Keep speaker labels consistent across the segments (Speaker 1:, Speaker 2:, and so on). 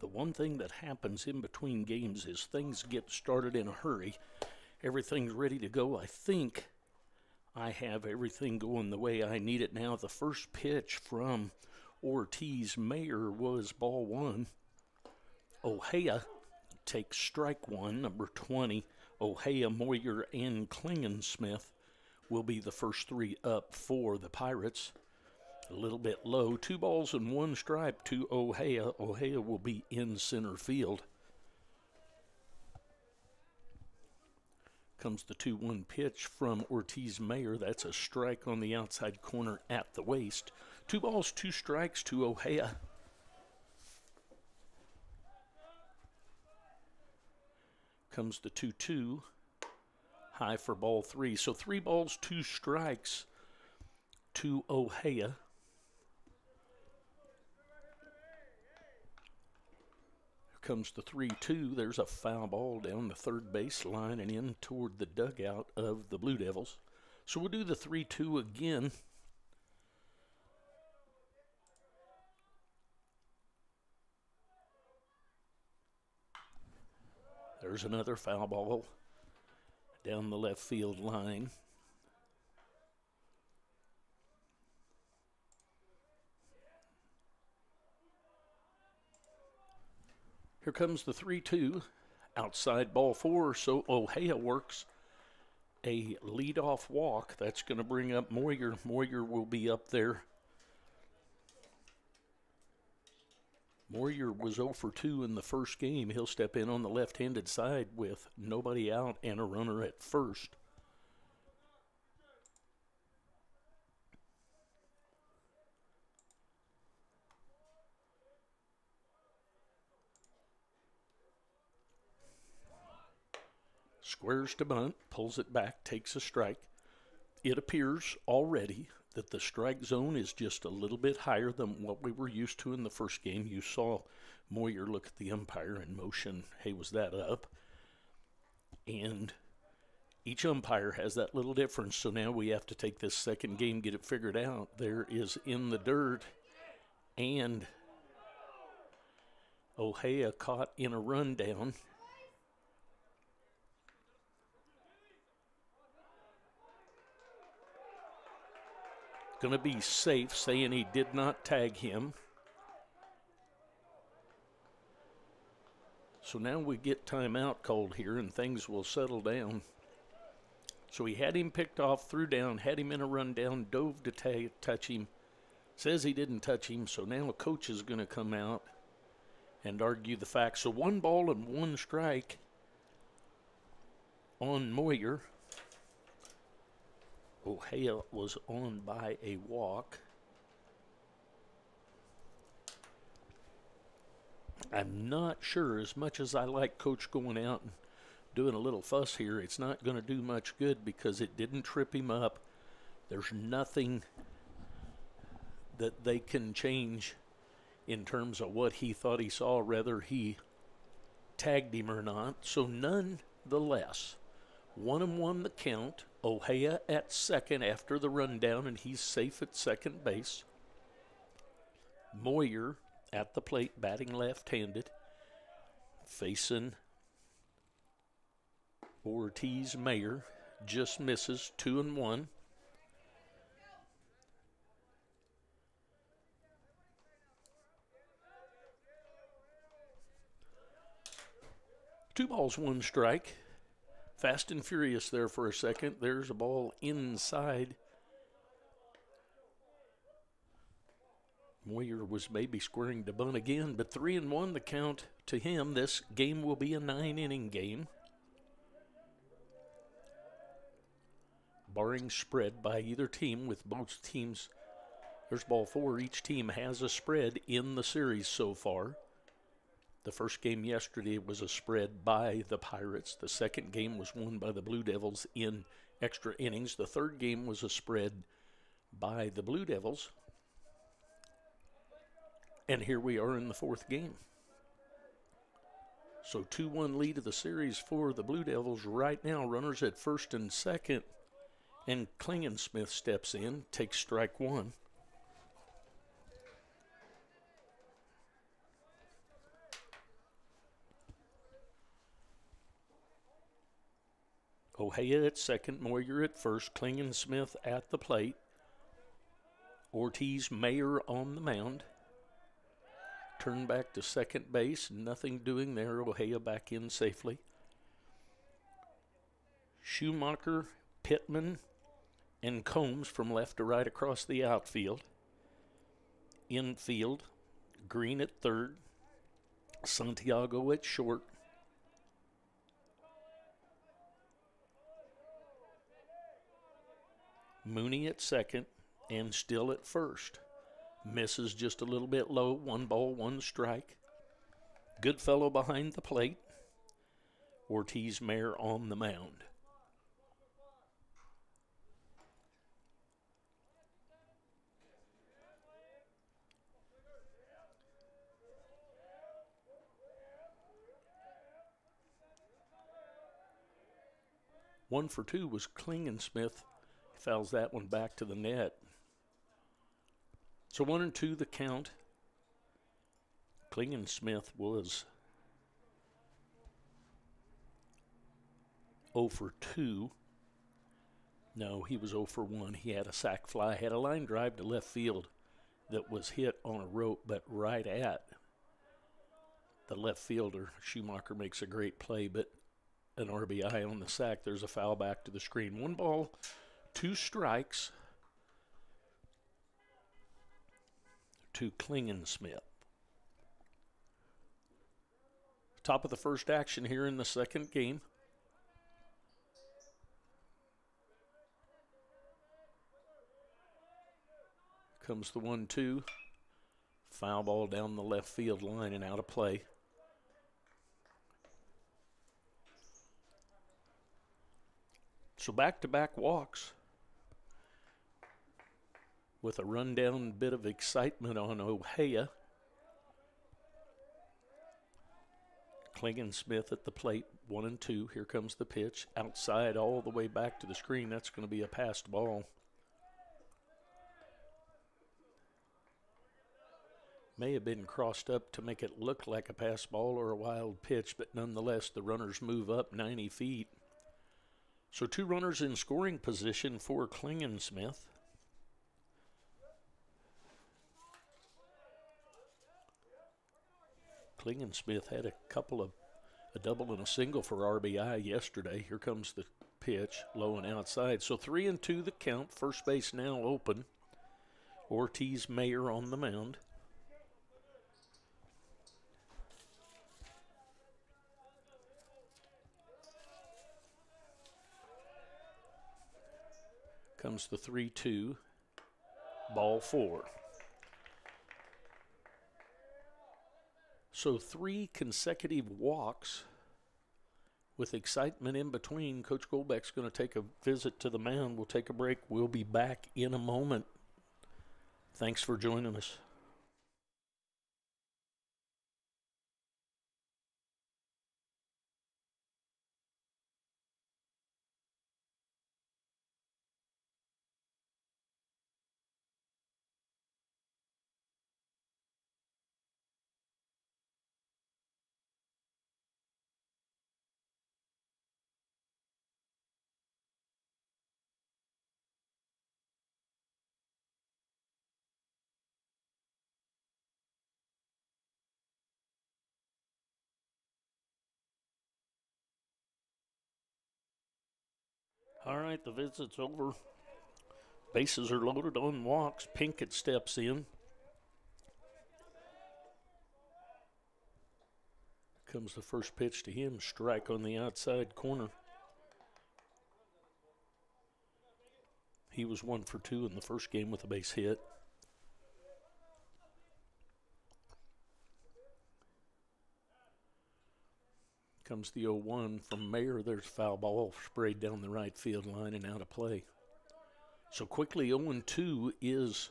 Speaker 1: The one thing that happens in between games is things get started in a hurry. Everything's ready to go. I think I have everything going the way I need it now. The first pitch from Ortiz Mayer was ball one. Ohea takes strike one, number 20. Ohea, Moyer, and Klingensmith will be the first three up for the Pirates. A little bit low. 2 balls and 1 strike to Ohea. Ohea will be in center field. Comes the 2-1 pitch from Ortiz Mayer. That's a strike on the outside corner at the waist. 2 balls, 2 strikes to Ohea. Comes the 2-2. High for ball 3. So 3 balls, 2 strikes to Ohea. Comes the 3-2. There's a foul ball down the third base line and in toward the dugout of the Blue Devils. So we'll do the 3-2 again. There's another foul ball down the left field line. Here comes the 3-2, outside ball 4, so Ohea works a leadoff walk. That's going to bring up Moyer. Moyer will be up there. Moyer was 0 for 2 in the first game. He'll step in on the left-handed side with nobody out and a runner at first. Squares to bunt, pulls it back, takes a strike. It appears already that the strike zone is just a little bit higher than what we were used to in the first game. You saw Moyer look at the umpire and motion, hey, was that up? And each umpire has that little difference, so now we have to take this second game, get it figured out. There is in the dirt, and Ohea caught in a rundown. Going to be safe, saying he did not tag him. So now we get timeout called here and things will settle down. So he had him picked off, threw down, had him in a rundown, dove to touch him. Says he didn't touch him, so now a coach is going to come out and argue the facts. So 1 ball and 1 strike on Moyer. Ohea was on by a walk. I'm not sure, as much as I like Coach going out and doing a little fuss here, it's not going to do much good because it didn't trip him up. There's nothing that they can change in terms of what he thought he saw, whether he tagged him or not. So nonetheless, 1-1 the count. Ohea at second after the rundown, and he's safe at second base. Moyer at the plate, batting left-handed, facing Ortiz Mayer. Just misses, 2-1. Two balls, 1 strike. Fast and furious there for a second. There's a ball inside. Moyer was maybe squaring to bunt again, but 3-1 the count to him. This game will be a 9-inning game. Barring spread by either team, with both teams, there's ball 4. Each team has a spread in the series so far. The first game yesterday was a spread by the Pirates. The second game was won by the Blue Devils in extra innings. The third game was a spread by the Blue Devils. And here we are in the fourth game. So 2-1 lead of the series for the Blue Devils right now. Runners at first and second. And Klingensmith steps in, takes strike 1. Ojea at second, Moyer at first, Klingensmith at the plate. Ortiz Mayer on the mound. Turn back to second base, nothing doing there. Ojea back in safely. Schumacher, Pittman, and Combs from left to right across the outfield. Infield, Green at third, Santiago at short. Mooney at second, and Still at first. Misses just a little bit low, 1 ball, 1 strike. Goodfellow behind the plate. Ortiz Mayer on the mound. One for two was Klingensmith. Fouls that one back to the net. So 1-2 the count. Klingensmith was 0 for 2. No, he was 0 for 1. He had a sac fly, had a line drive to left field that was hit on a rope, but right at the left fielder. Schumacher makes a great play, but an RBI on the sack. There's a foul back to the screen. 1 ball, 2 strikes to Klingensmith. Top of the first action here in the second game. Comes the 1-2. Foul ball down the left field line and out of play. So back-to-back walks with a rundown bit of excitement on Ojea. Klingensmith at the plate, 1-2. Here comes the pitch. Outside all the way back to the screen. That's going to be a passed ball. May have been crossed up to make it look like a pass ball or a wild pitch, but nonetheless the runners move up 90 feet. So 2 runners in scoring position for Klingensmith. Klingensmith had a double and a single for RBI yesterday. Here comes the pitch, low and outside. So 3-2 the count. First base now open. Ortiz Mayer on the mound. Comes the 3-2, ball 4. So 3 consecutive walks with excitement in between. Coach Golbeck's going to take a visit to the mound. We'll take a break. We'll be back in a moment. Thanks for joining us. All right, the visit's over. Bases are loaded on walks. Pinkett steps in. Comes the first pitch to him. Strike on the outside corner. He was 1 for 2 in the first game with a base hit. Comes the 0-1 from Mayer. There's foul ball sprayed down the right field line and out of play. So quickly 0-2 is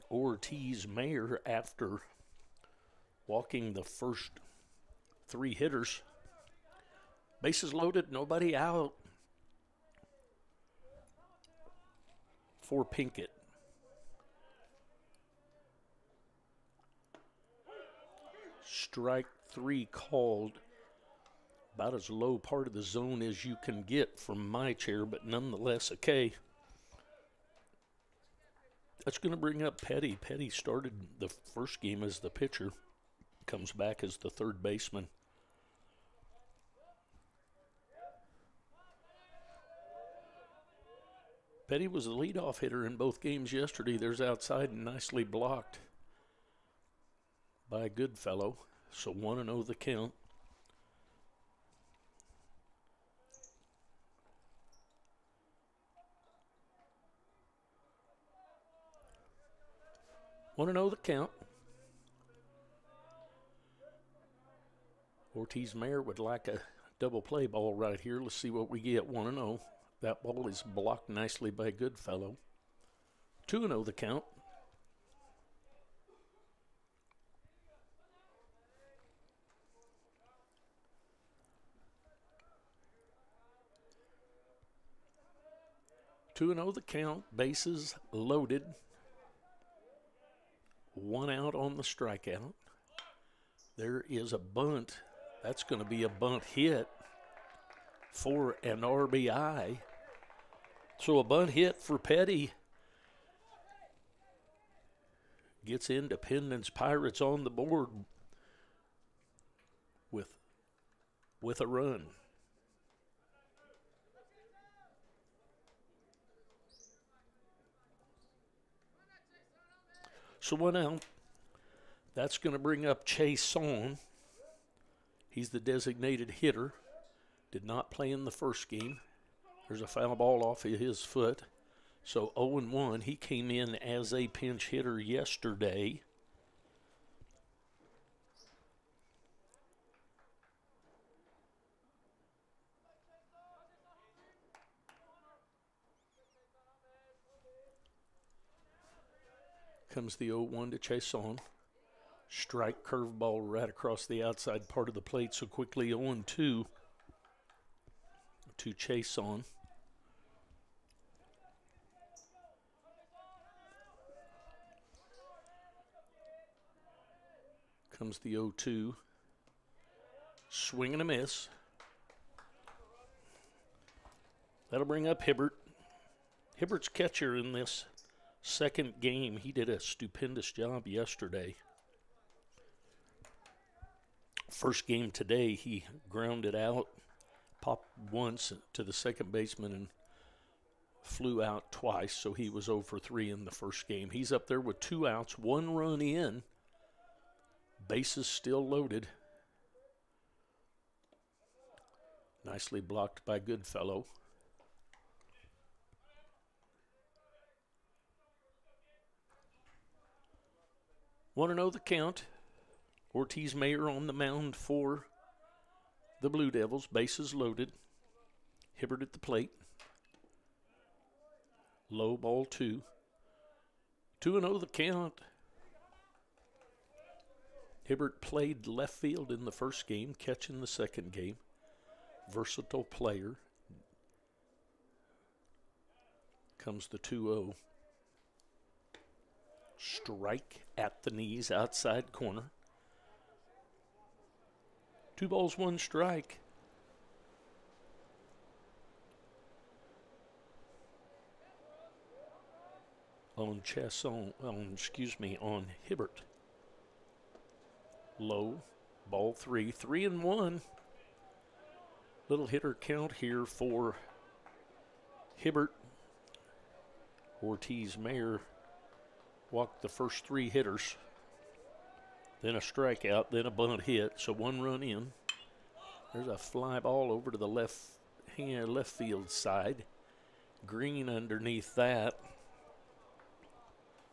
Speaker 1: Ortiz Mayer after walking the first 3 hitters. Bases loaded, nobody out for Pinkett. Strike 3 called. About as low part of the zone as you can get from my chair, but nonetheless a K. That's going to bring up Petty. Petty started the first game as the pitcher, comes back as the third baseman. Petty was the leadoff hitter in both games yesterday. There's outside and nicely blocked by Goodfellow. So 1-0 the count. Want to know the count. Ortiz Mayer would like a double play ball right here. Let's see what we get. 1-0. That ball is blocked nicely by Goodfellow. 2-0 the count. Two and 0 the count. Bases loaded. 1 out on the strikeout. There is a bunt. That's going to be a bunt hit for an RBI. So a bunt hit for Petty gets Independence Pirates on the board with a run. So 1 out. That's going to bring up Chase on. He's the designated hitter. Did not play in the first game. There's a foul ball off of his foot. So 0-1. He came in as a pinch hitter yesterday. Comes the 0-1 to Chase on. Strike curveball right across the outside part of the plate. So quickly 0-2 to Chase on. Comes the 0-2. Swing and a miss. That'll bring up Hibbert. Hibbert's catcher in this second game. He did a stupendous job yesterday. First game today, he grounded out, popped once to the second baseman and flew out twice, so he was 0 for 3 in the first game. He's up there with 2 outs, 1 run in, bases still loaded. Nicely blocked by Goodfellow. Want to know the count? Ortiz Mayer on the mound for the Blue Devils. Bases loaded. Hibbert at the plate. Low ball 2. 2-0 the count. Hibbert played left field in the first game, catching the second game. Versatile player. Comes the 2-0. Strike at the knees, outside corner. 2 balls, 1 strike. On Hibbert. Low, ball 3, 3-1. Little hitter count here for Hibbert. Ortiz Mayer walked the first 3 hitters. Then a strikeout, then a bunt hit, so 1 run in. There's a fly ball over to the left field side. Green underneath that.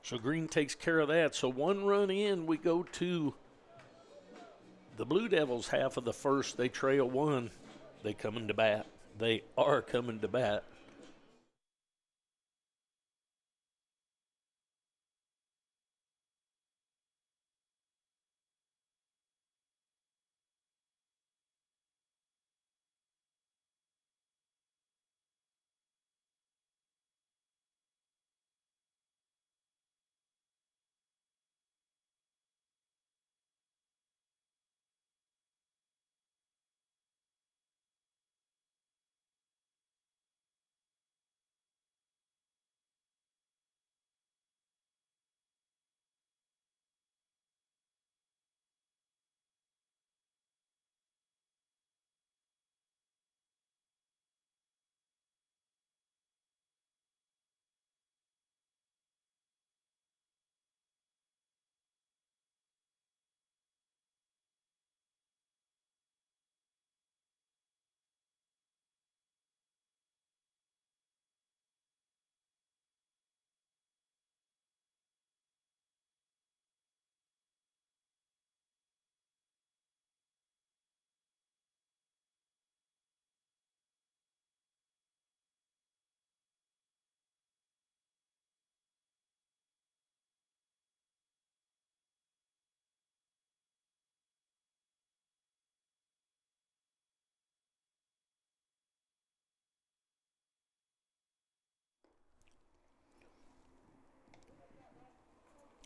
Speaker 1: So Green takes care of that. So 1 run in, we go to the Blue Devils half of the first. They trail 1. They coming to bat. They are coming to bat.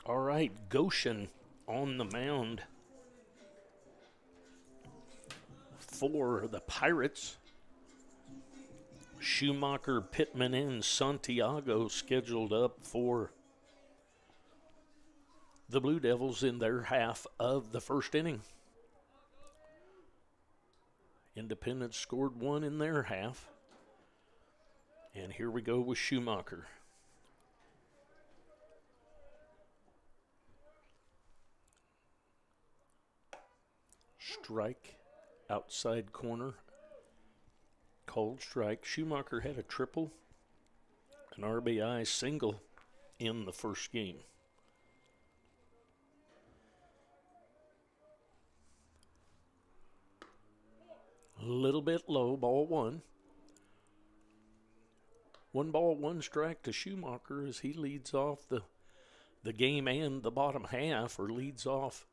Speaker 1: All right, Goshen on the mound for the Pirates. Schumacher, Pittman, and Santiago scheduled up for the Blue Devils in their half of the first inning. Independence scored one in their half. And here we go with Schumacher. Strike, outside corner, called strike. Schumacher had a triple, an RBI single in the first game. A little bit low, ball one. 1 ball, 1 strike to Schumacher as he leads off the game and the bottom half, or leads off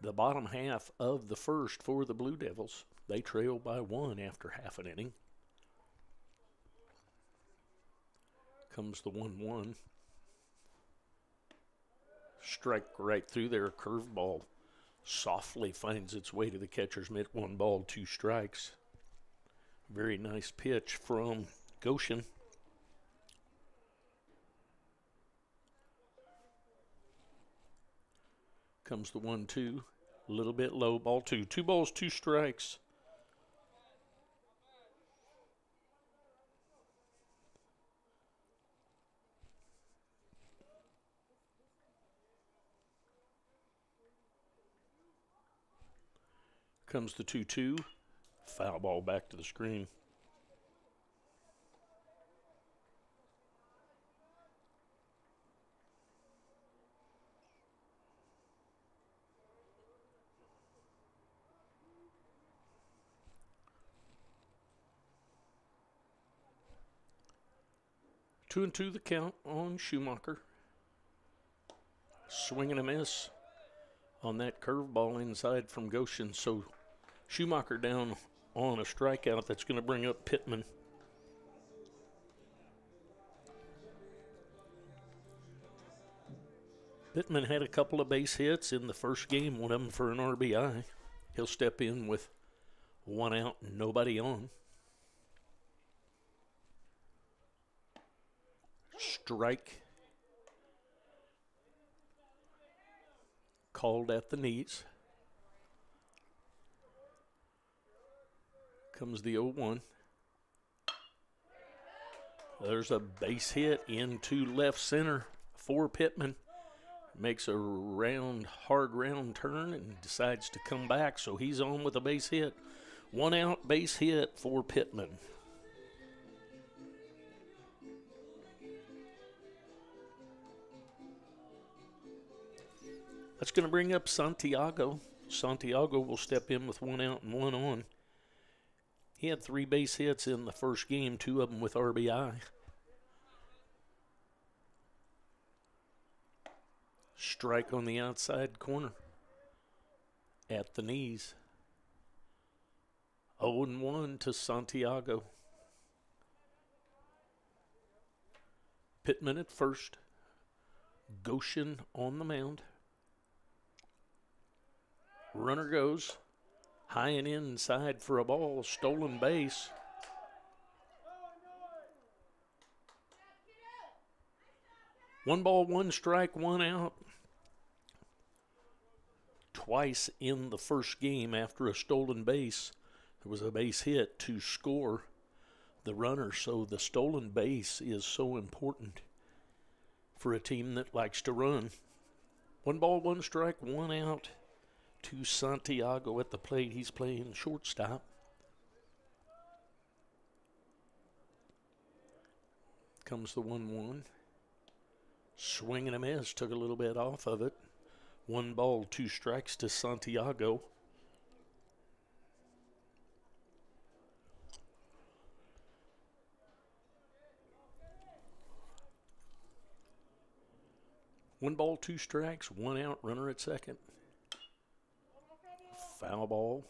Speaker 1: the bottom half of the first for the Blue Devils. They trail by 1 after half an inning. Comes the 1-1. Strike right through there. Curveball softly finds its way to the catcher's mitt. 1 ball, 2 strikes. Very nice pitch from Goshen. Comes the 1-2. A little bit low, ball 2. 2 balls, 2 strikes. Comes the 2-2. Foul ball back to the screen. Two and two the count on Schumacher. Swing and a miss on that curveball inside from Goshen. So Schumacher down on a strikeout. That's going to bring up Pittman. Pittman had a couple of base hits in the first game, one of them for an RBI. He'll step in with 1 out and nobody on. Strike called at the knees. Comes the 0-1. There's a base hit into left center for Pittman. Makes a hard round turn and decides to come back, so he's on with a base hit. 1 out, base hit for Pittman. That's going to bring up Santiago. Santiago will step in with 1 out and 1 on. He had 3 base hits in the first game, 2 of them with RBI. Strike on the outside corner at the knees. 0-1 to Santiago. Pittman at first. Goshen on the mound. Runner goes high and inside for a ball. Stolen base. One ball, 1 strike, 1 out. Twice in the first game after a stolen base, there was a base hit to score the runner. So the stolen base is so important for a team that likes to run. 1 ball, 1 strike, 1 out to Santiago at the plate. He's playing shortstop. Comes the 1-1. Swing and a miss. Took a little bit off of it. 1 ball, 2 strikes to Santiago. One ball, 2 strikes, 1 out, runner at second. Foul ball.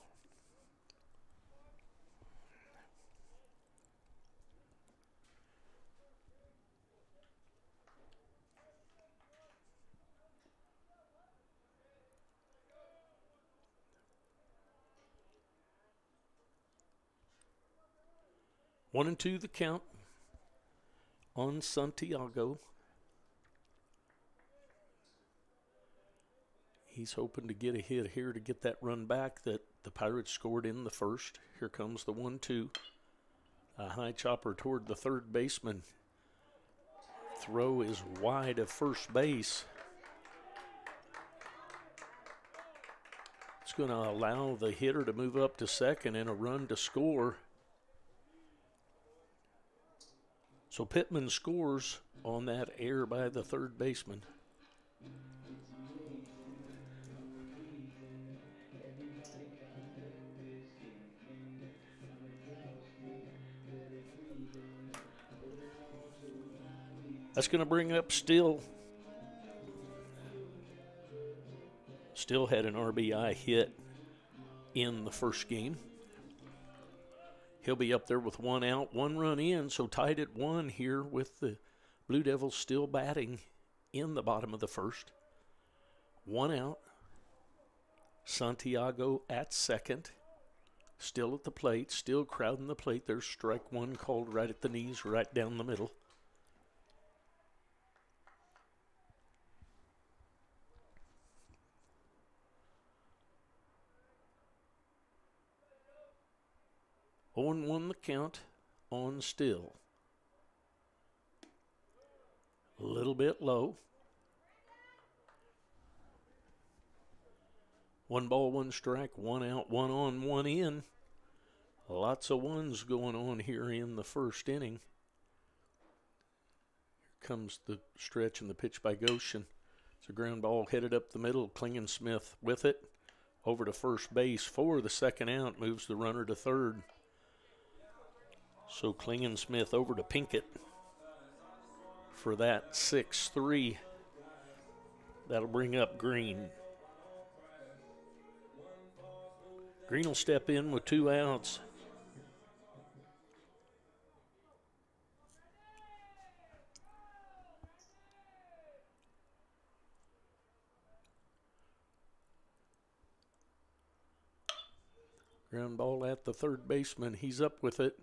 Speaker 1: 1-2 the count on Santiago. He's hoping to get a hit here to get that run back that the Pirates scored in the first. Here comes the 1-2. A high chopper toward the third baseman. Throw is wide of first base. It's going to allow the hitter to move up to second and a run to score. So Pittman scores on that error by the third baseman. That's going to bring up Still. Still had an RBI hit in the first game. He'll be up there with 1 out, 1 run in, so tied at 1 here with the Blue Devils still batting in the bottom of the first. 1 out. Santiago at second. Still at the plate, still crowding the plate. There's strike 1 called right at the knees, right down the middle. On 1 the count on Still. A little bit low. 1 ball, 1 strike, 1 out, 1 on, 1 in. Lots of ones going on here in the first inning. Here comes the stretch and the pitch by Goshen. It's a ground ball headed up the middle. Klingensmith with it. Over to first base for the second out. Moves the runner to third. So Klingensmith over to Pinkett for that 6-3. That'll bring up Green. Green will step in with 2 outs. Ground ball at the third baseman. He's up with it.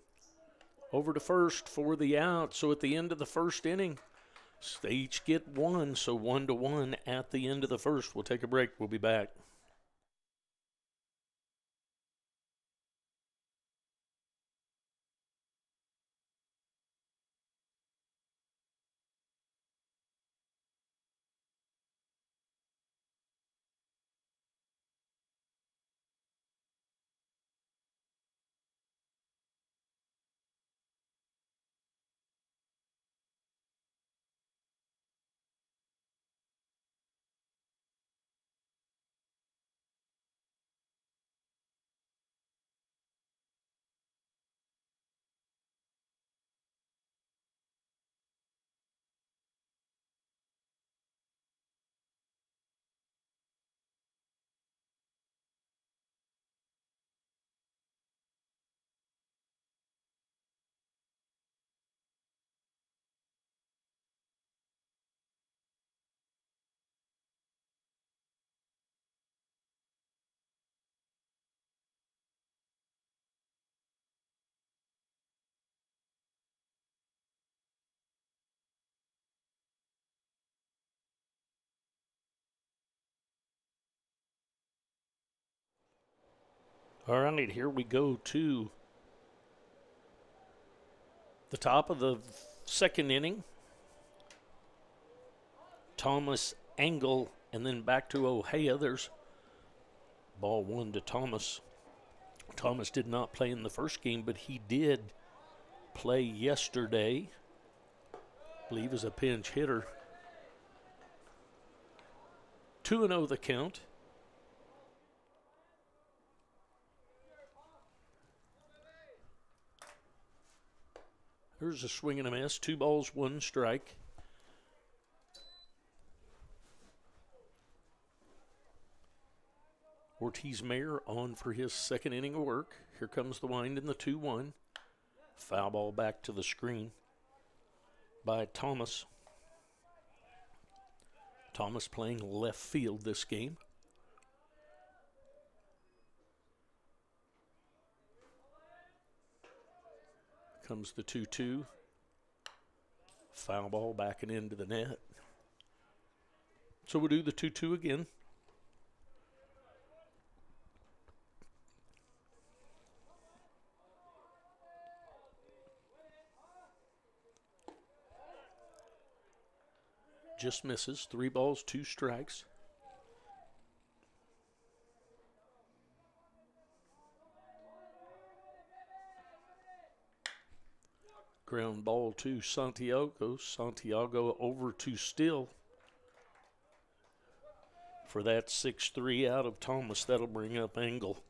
Speaker 1: Over to first for the out. So at the end of the first inning, they each get 1. So 1-1 at the end of the first. We'll take a break. We'll be back. All right, here we go to the top of the second inning. Thomas, Engel, and then back to Ohea. There's ball 1 to Thomas. Thomas did not play in the first game, but he did play yesterday. I believe as a pinch hitter. 2-0 the count. There's a swing and a miss. 2 balls, 1 strike. Ortiz Mayer on for his second inning of work. Here comes the wind in the 2-1. Foul ball back to the screen by Thomas. Thomas playing left field this game. Comes the 2-2. Foul ball backing into the net. So we'll do the 2-2 again. Just misses. 3 balls, 2 strikes. Ground ball to Santiago. Santiago over to Still for that 6-3 out of Thomas. That'll bring up Engel.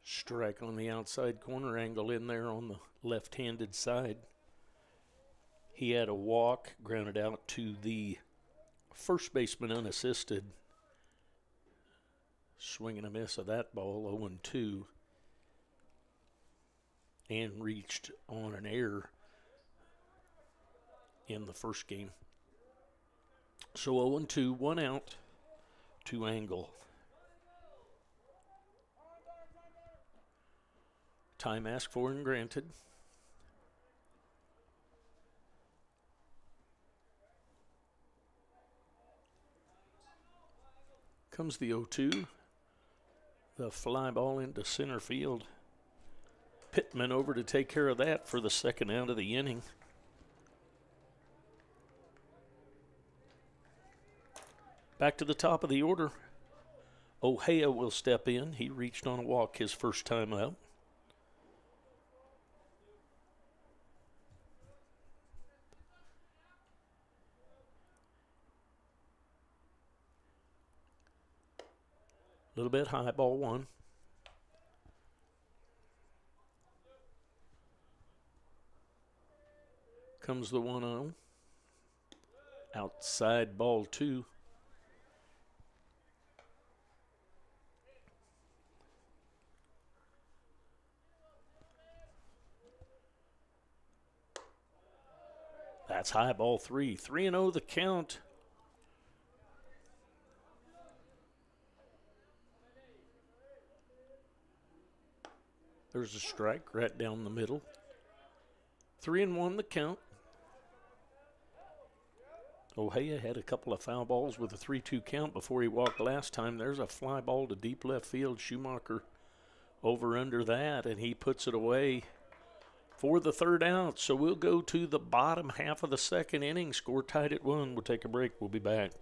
Speaker 1: Strike on the outside corner. Angle in there on the left-handed side. He had a walk, grounded out to the first baseman unassisted. Swing and a miss of that ball, 0-2. And reached on an error in the first game. So 0-2, 1 out to Angle. Time asked for and granted. Comes the 0-2. The fly ball into center field. Pittman over to take care of that for the second out of the inning. Back to the top of the order. Ojea will step in. He reached on a walk his first time up. A little bit high, ball 1. Comes the 1-0. Outside, ball 2. That's high, ball 3. 3-0 the count. There's a strike right down the middle. 3-1 the count. Ojea had a couple of foul balls with a 3-2 count before he walked last time. There's a fly ball to deep left field. Schumacher over under that, and he puts it away for the third out. So we'll go to the bottom half of the second inning. Score tied at 1. We'll take a break. We'll be back.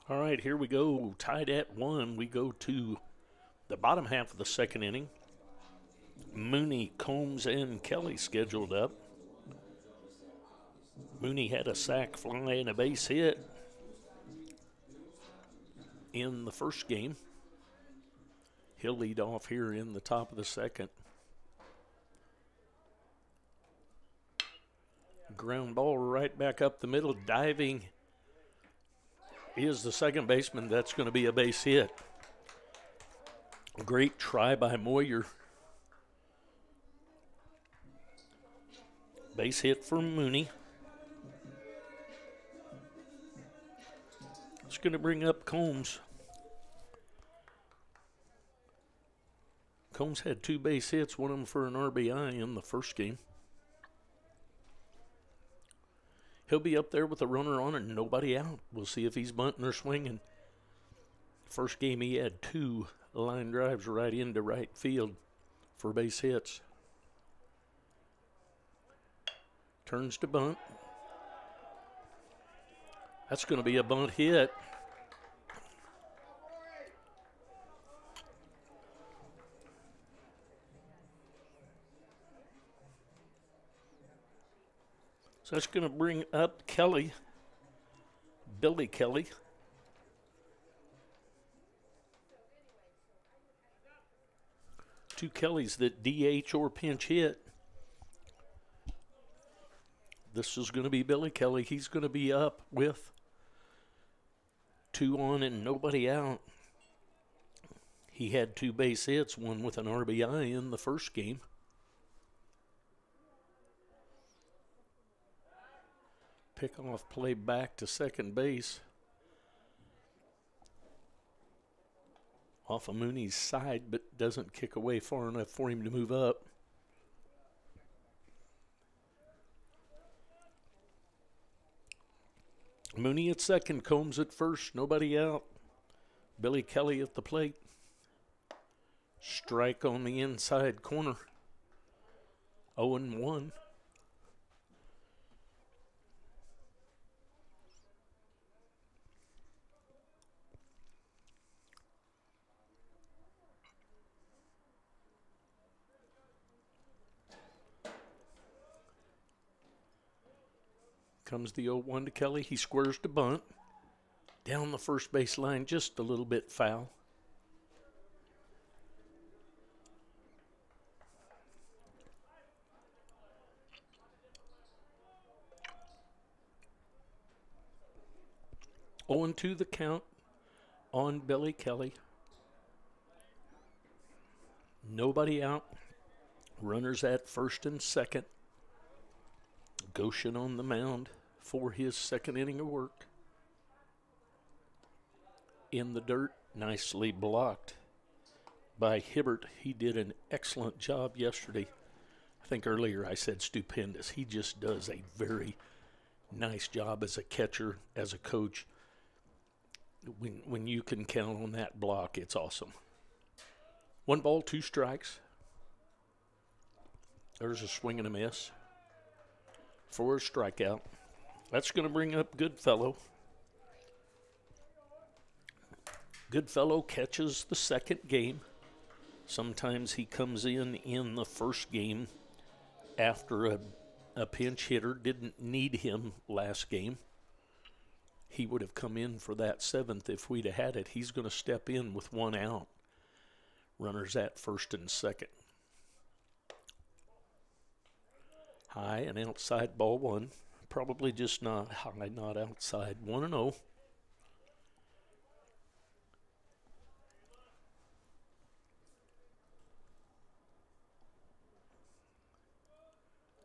Speaker 1: All right, here we go. Tied at 1. We go to the bottom half of the second inning. Mooney, Combs, and Kelly scheduled up. Mooney had a sac fly and a base hit in the first game. He'll lead off here in the top of the second. Ground ball right back up the middle. Diving is the second baseman. That's going to be a base hit. Great try by Moyer. Base hit for Mooney. going to bring up Combs. Combs had 2 base hits, one of them for an RBI in the first game. He'll be up there with a runner on and nobody out. We'll see if he's bunting or swinging. First game he had 2 line drives right into right field for base hits. Turns to bunt. That's going to be a bunt hit. So that's going to bring up Kelly, Billy Kelly. Two Kellys that DH or pinch hit. This is going to be Billy Kelly. He's going to be up with 2 on and nobody out. He had 2 base hits, one with an RBI in the first game. Pickoff play back to second base. Off of Mooney's side, but doesn't kick away far enough for him to move up. Mooney at second, Combs at first, nobody out. Billy Kelly at the plate. Strike on the inside corner. 0-1. Comes the 0-1 to Kelly. He squares to bunt. Down the first base line, just a little bit foul. Oh, and 2 the count on Billy Kelly. Nobody out. Runners at first and second. Goshen on the mound for his second inning of work. In the dirt, nicely blocked by Hibbert. He did an excellent job yesterday. I think earlier I said stupendous. He just does a very nice job as a catcher, as a coach. When you can count on that block, it's awesome. 1 ball, 2 strikes. There's a swing and a miss for a strikeout. That's going to bring up Goodfellow. Goodfellow catches the second game. Sometimes he comes in the first game after a pinch hitter didn't need him last game. He would have come in for that 7th if we'd have had it. He's going to step in with 1 out. Runners at first and second. High and outside, ball 1. Probably just not high, not outside. 1-0.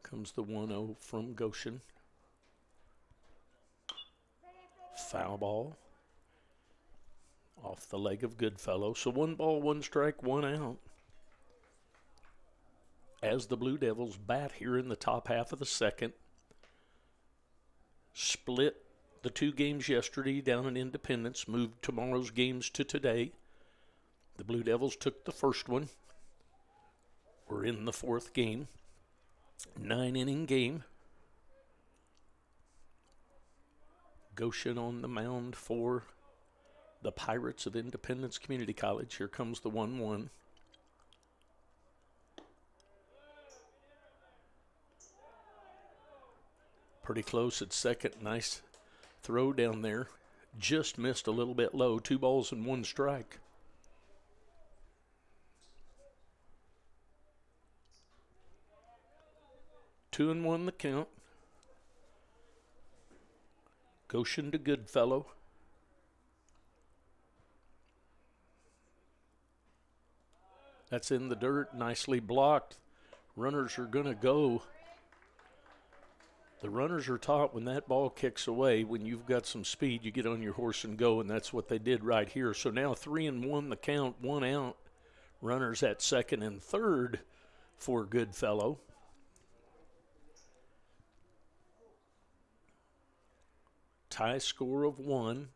Speaker 1: Comes the 1-0 from Goshen. Foul ball. Off the leg of Goodfellow. So 1 ball, 1 strike, 1 out. As the Blue Devils bat here in the top half of the second. Split the 2 games yesterday down in Independence. Moved tomorrow's games to today. The Blue Devils took the first one. We're in the 4th game. 9-inning game. Goshen on the mound for the Pirates of Independence Community College. Here comes the 1-1. Pretty close at second. Nice throw down there. Just missed a little bit low. 2 balls and 1 strike. Two and 1 the count. Goshen to Goodfellow. That's in the dirt, nicely blocked. Runners are going to go The runners are taught when that ball kicks away, when you've got some speed, you get on your horse and go, and that's what they did right here. So now 3-1 the count, 1 out. Runners at second and third for Goodfellow. Tie score of 1.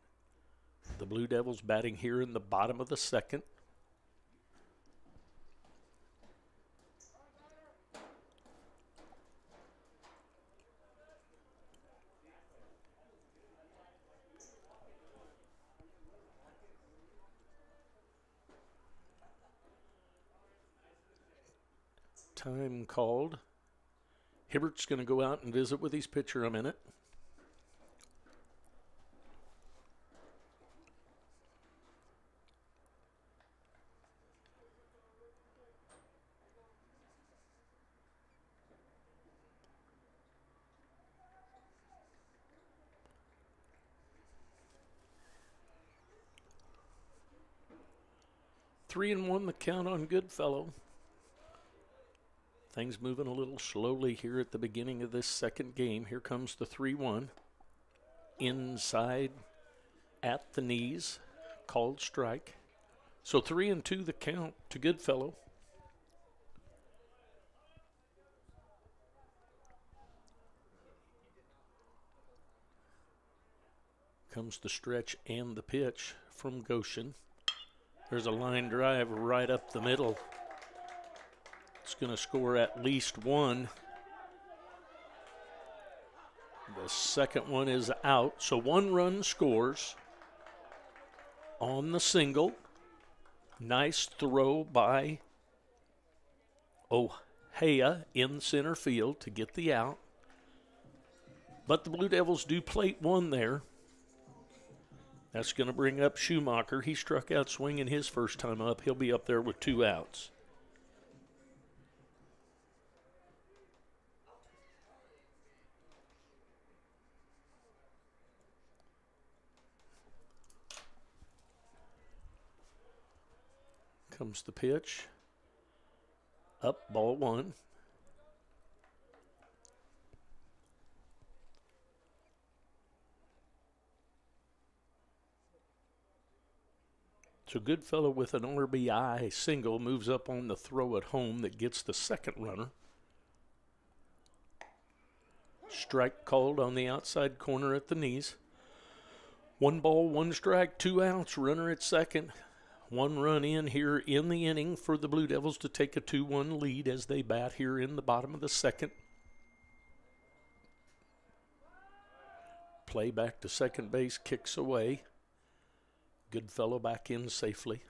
Speaker 1: The Blue Devils batting here in the bottom of the second. Time called. Hibbert's going to go out and visit with his pitcher a minute. Three and one the count on Goodfellow. Things moving a little slowly here at the beginning of this second game. Here comes the 3-1. Inside at the knees. Called strike. So 3-2 the count to Goodfellow. Comes the stretch and the pitch from Goshen. There's a line drive right up the middle. It's going to score at least one. The second one is out. So 1 run scores on the single. Nice throw by Ohea in center field to get the out. But the Blue Devils do plate 1 there. That's going to bring up Schumacher. He struck out swinging his first time up. He'll be up there with 2 outs. Comes the pitch. Up, ball 1. So Goodfellow with an RBI single moves up on the throw at home that gets the second runner. Strike called on the outside corner at the knees. 1 ball, 1 strike, 2 outs, runner at second. 1 run in here in the inning for the Blue Devils to take a 2-1 lead as they bat here in the bottom of the second. Play back to second base, kicks away. Goodfellow back in safely.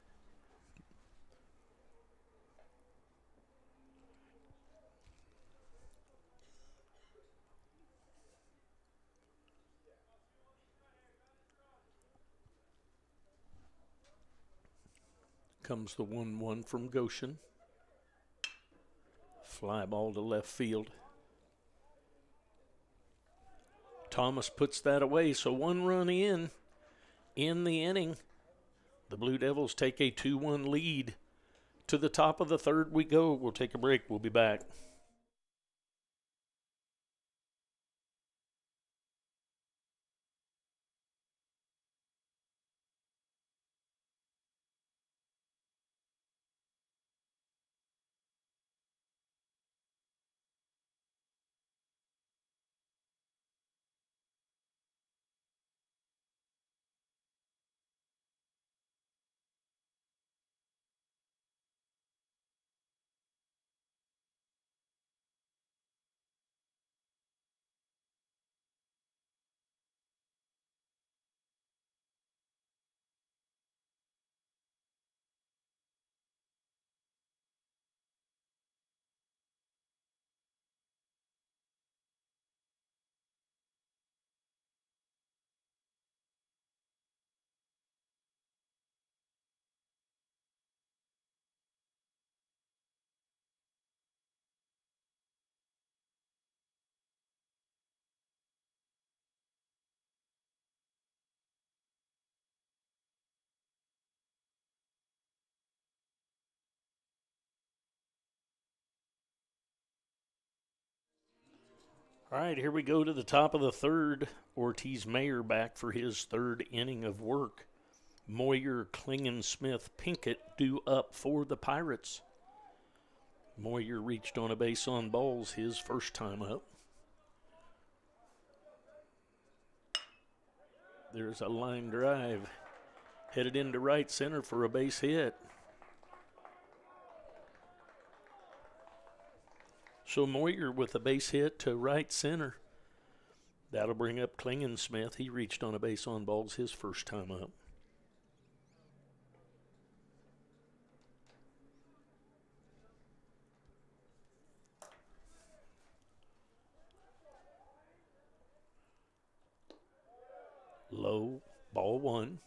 Speaker 1: Comes the 1-1 from Goshen. Fly ball to left field. Thomas puts that away, so 1 run in the inning. The Blue Devils take a 2-1 lead. To the top of the third we go. We'll take a break. We'll be back. All right, here we go to the top of the third. Ortiz Mayer back for his third inning of work. Moyer, Klingensmith, Pinkett due up for the Pirates. Moyer reached on a base on balls his first time up. There's a line drive. Headed into right center for a base hit. So Moyer with a base hit to right center. That'll bring up Klingensmith. He reached on a base on balls his first time up. Low, ball one.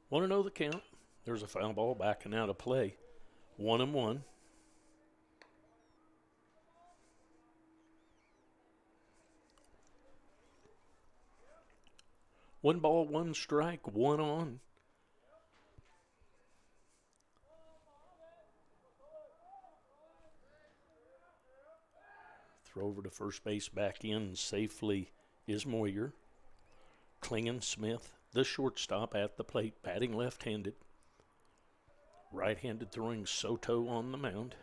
Speaker 1: Want to know the count? There's a foul ball backing out of play. 1-1. One ball, one strike, one on. Throw over to first base, back in safely is Moyer. Klingensmith, the shortstop at the plate, batting left-handed. Right-handed throwing Soto on the mound.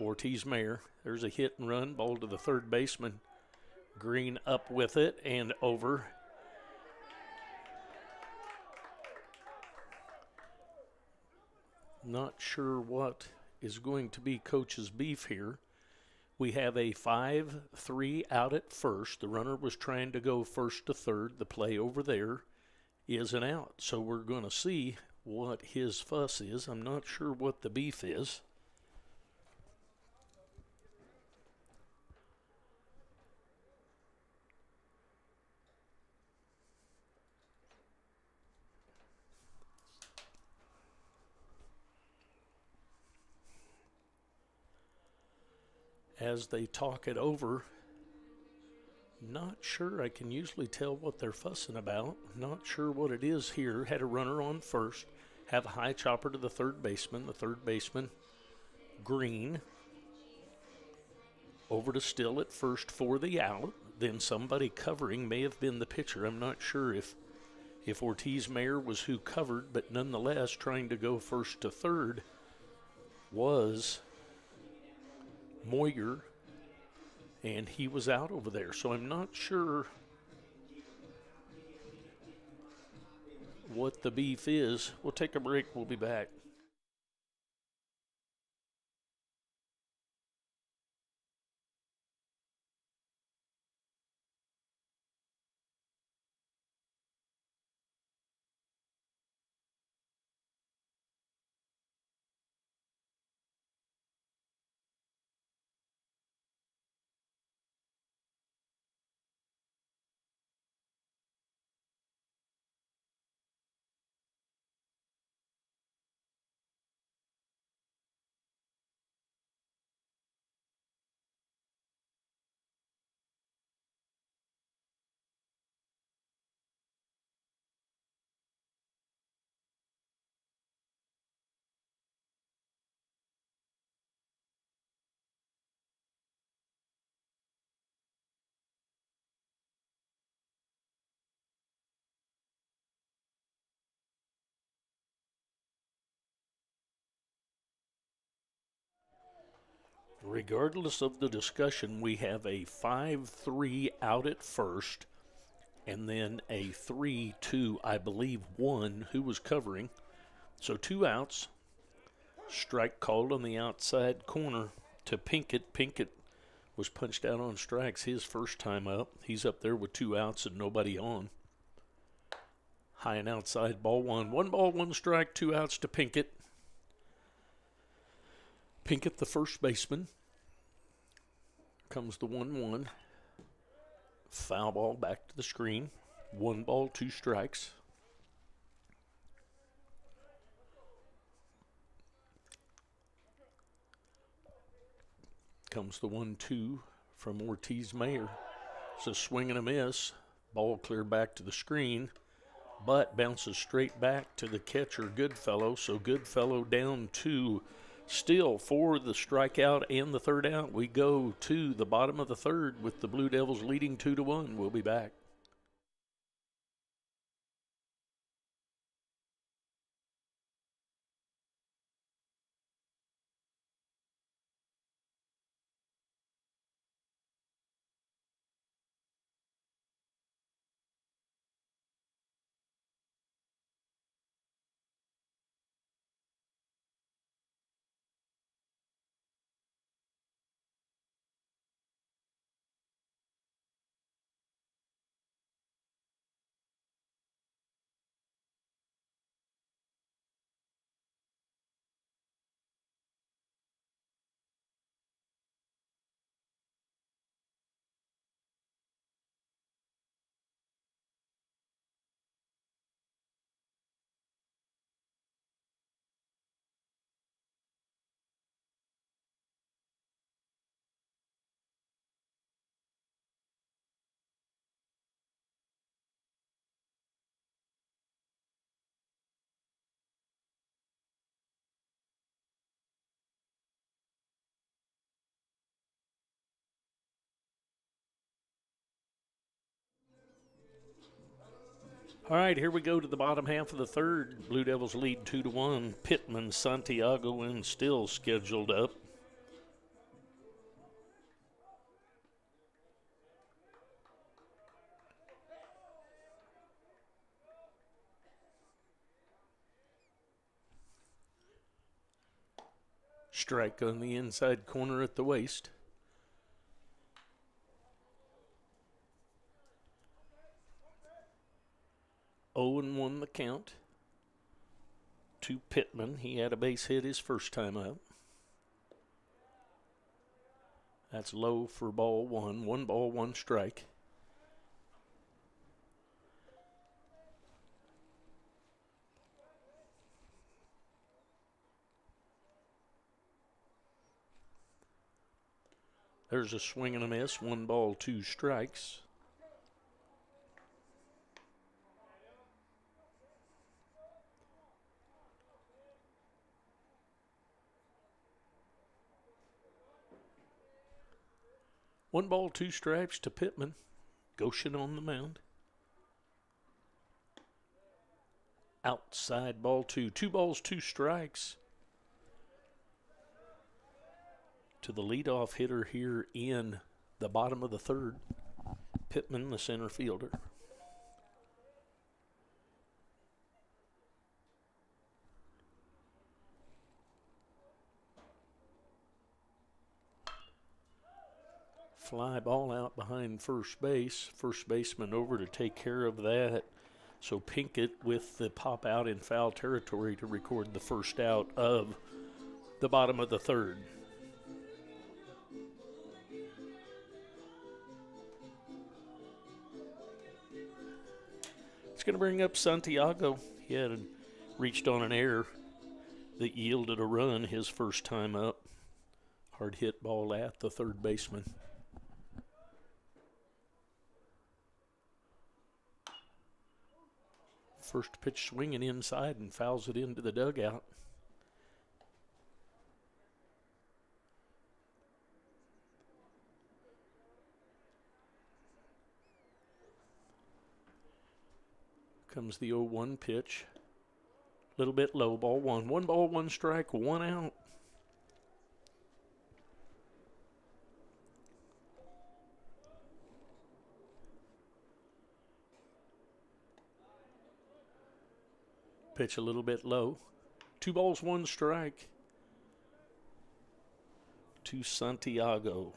Speaker 1: Ortiz Mayer. There's a hit and run, ball to the third baseman. Green up with it and over. Not sure what is going to be Coach's beef here. We have a 5-3 out at first. The runner was trying to go first to third. The play over there is an out. So we're going to see what his fuss is. I'm not sure what the beef is. As they talk it over, not sure. I can usually tell what they're fussing about. Not sure what it is here. Had a runner on first. Have a high chopper to the third baseman. The third baseman, Green, over to Still at first for the out. Then somebody covering, may have been the pitcher. I'm not sure if Ortiz Mayer was who covered, but nonetheless trying to go first to third was Moyer, and he was out over there. So I'm not sure what the beef is. We'll take a break. We'll be back. Regardless of the discussion, we have a 5-3 out at first, and then a 3-2, I believe, 1 who was covering. So 2 outs. Strike called on the outside corner to Pinkett. Pinkett was punched out on strikes his first time up. He's up there with 2 outs and nobody on. High and outside, ball 1. 1 ball, 1 strike, 2 outs to Pinkett. Pinkett, the first baseman. Comes the 1-1. Foul ball back to the screen. 1 ball, 2 strikes. Comes the 1-2 from Ortiz Mayer. It's a swing and a miss. Ball clear back to the screen, but bounces straight back to the catcher, Goodfellow. So Goodfellow down 2. Still for the strikeout and the third out. We go to the bottom of the third with the Blue Devils leading 2-1. We'll be back. All right, here we go to the bottom half of the third. Blue Devils lead 2-1. Pittman, Santiago, and Still scheduled up. Strike on the inside corner at the waist. And 1 the count to Pittman. He had a base hit his first time up. That's low for ball 1. 1 ball, 1 strike. There's a swing and a miss. 1 ball, 2 strikes. One ball, 2 strikes to Pittman. Goshen on the mound. Outside ball 2. 2 balls, 2 strikes to the leadoff hitter here in the bottom of the third. Pittman, the center fielder. Fly ball out behind first base. First baseman over to take care of that. So Pinkett with the pop out in foul territory to record the first out of the bottom of the third. It's going to bring up Santiago. He had reached on an error that yielded a run his first time up. Hard hit ball at the third baseman. First pitch swinging inside and fouls it into the dugout. Comes the 0-1 pitch. A little bit low, ball 1. 1 ball, 1 strike, 1 out. Pitch a little bit low. 2 balls, 1 strike to Santiago.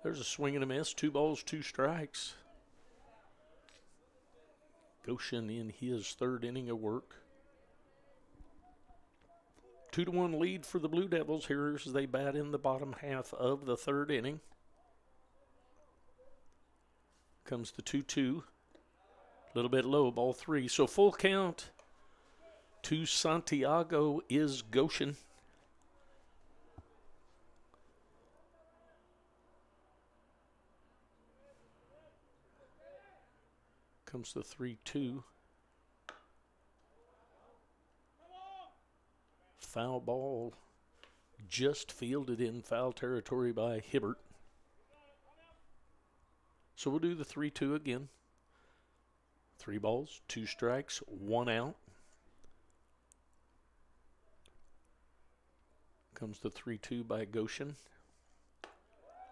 Speaker 1: There's a swing and a miss. 2 balls, 2 strikes. Goshen in his third inning of work. 2-1 lead for the Blue Devils here as they bat in the bottom half of the third inning. Comes the 2-2. A little bit low, ball 3. So full count To Santiago is Goshen. Comes the 3-2. Foul ball just fielded in foul territory by Hibbert. So we'll do the 3-2 again. 3 balls, 2 strikes, 1 out. Comes the 3-2 by Goshen.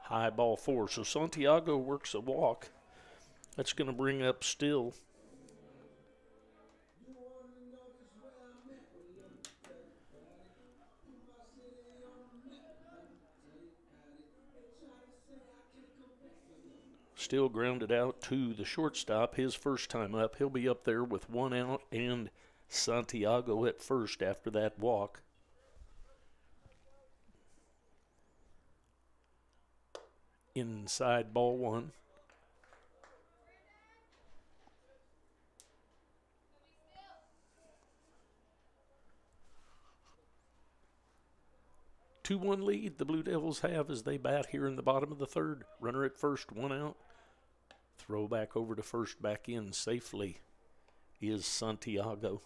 Speaker 1: High ball 4. So Santiago works a walk. That's going to bring up Still. Still grounded out to the shortstop. His first time up. He'll be up there with 1 out and Santiago at first after that walk. Inside ball 1. Two-one lead the Blue Devils have as they bat here in the bottom of the 3rd. Runner at first, 1 out. Throw back over to first, back in safely is Santiago.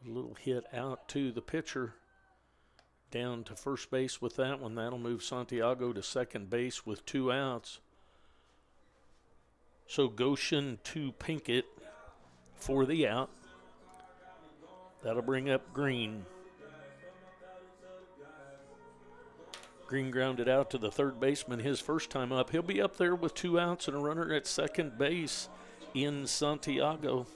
Speaker 1: A little hit out to the pitcher. Down to first base with that one. That'll move Santiago to second base with 2 outs. So Goshen to Pinkett for the out. That'll bring up Green. Green grounded out to the 3rd baseman his first time up. He'll be up there with 2 outs and a runner at second base in Santiago.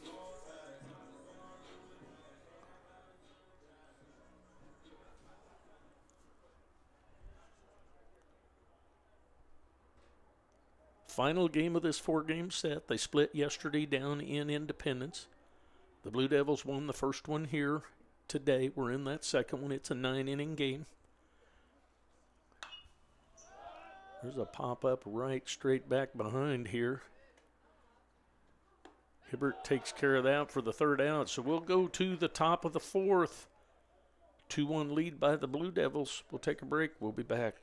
Speaker 1: Final game of this 4-game set. They split yesterday down in Independence. The Blue Devils won the first one here today. We're in that second one. It's a 9-inning game. There's a pop-up right straight back behind here. Hibbert takes care of that for the 3rd out. So we'll go to the top of the 4th. 2-1 lead by the Blue Devils. We'll take a break. We'll be back.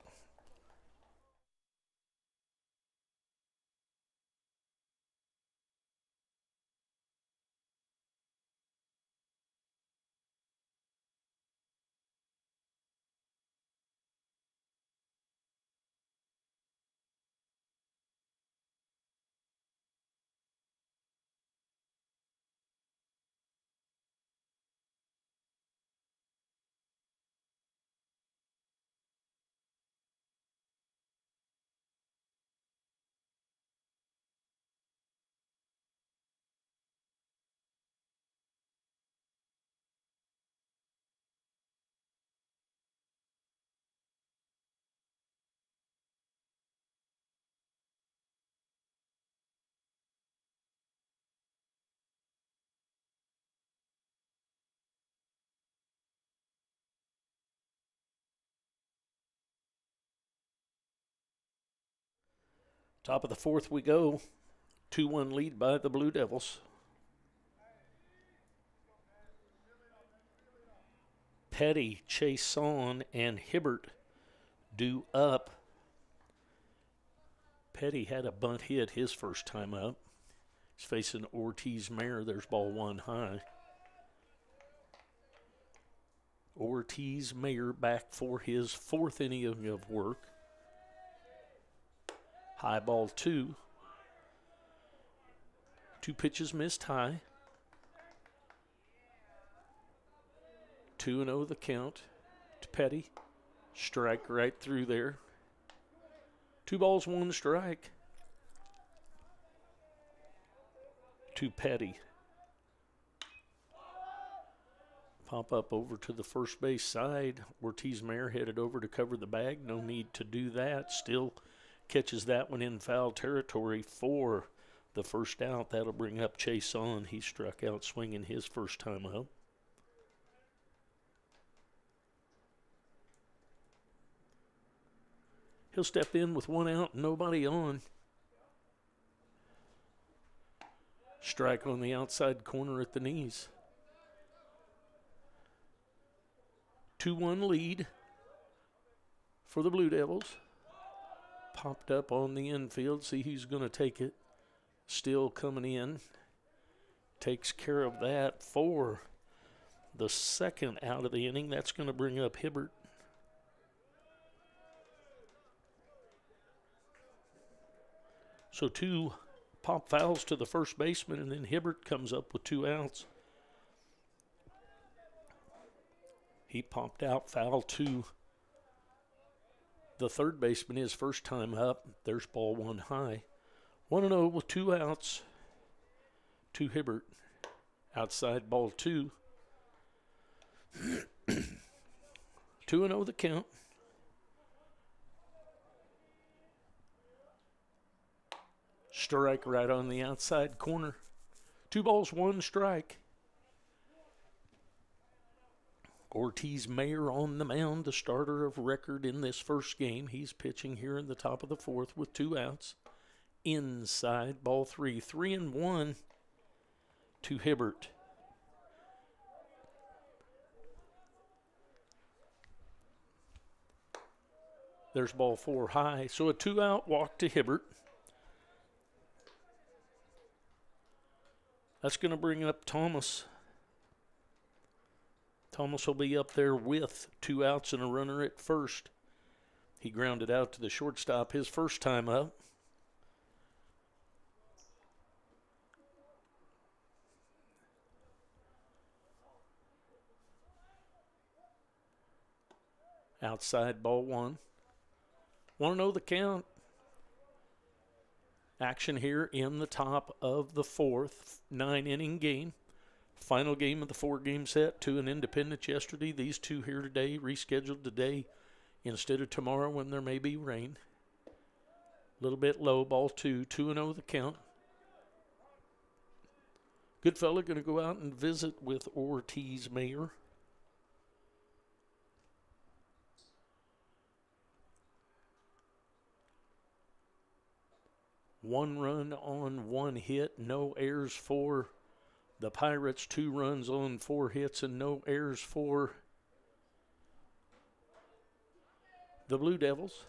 Speaker 1: Top of the 4th we go. 2-1 lead by the Blue Devils. Petty, Chason, and Hibbert due up. Petty had a bunt hit his first time up. He's facing Ortiz Mayer. There's ball 1 high. Ortiz Mayer back for his 4th inning of work. High ball 2. 2 pitches missed high. 2-0 the count to Petty. Strike right through there. 2 balls, 1 strike to Petty. Pop up over to the first base side. Ortiz Mayer headed over to cover the bag. No need to do that. Still catches that one in foul territory for the first out. That'll bring up Chason. He struck out swinging his first time up. He'll step in with one out and nobody on. Strike on the outside corner at the knees. 2-1 lead for the Blue Devils. Popped up on the infield. See who's going to take it. Still coming in. Takes care of that for the second out of the inning. That's going to bring up Hibbert. So 2 pop fouls to the first baseman, and then Hibbert comes up with 2 outs. He popped out foul to the third baseman his first time up. There's ball 1 high. 1-0 with 2 outs to Hibbert. Outside ball 2. 2-0 the count. Strike right on the outside corner. 2 balls, 1 strike. Ortiz Mayer on the mound, the starter of record in this first game. He's pitching here in the top of the 4th with 2 outs. Inside ball 3. 3-1 to Hibbert. There's ball 4 high. So a 2-out walk to Hibbert. That's going to bring up Thomas. Thomas will be up there with 2 outs and a runner at first. He grounded out to the shortstop his first time up. Outside ball 1. Want to know the count? Action here in the top of the 4th, 9-inning game. Final game of the 4-game set to an independent yesterday. These 2 here today, rescheduled today instead of tomorrow when there may be rain. A little bit low, ball 2, 2-0 the count. Good fella going to go out and visit with Ortiz Mayer. One run on 1 hit, no errors for the Pirates. 2 runs on 4 hits and no errors for the Blue Devils.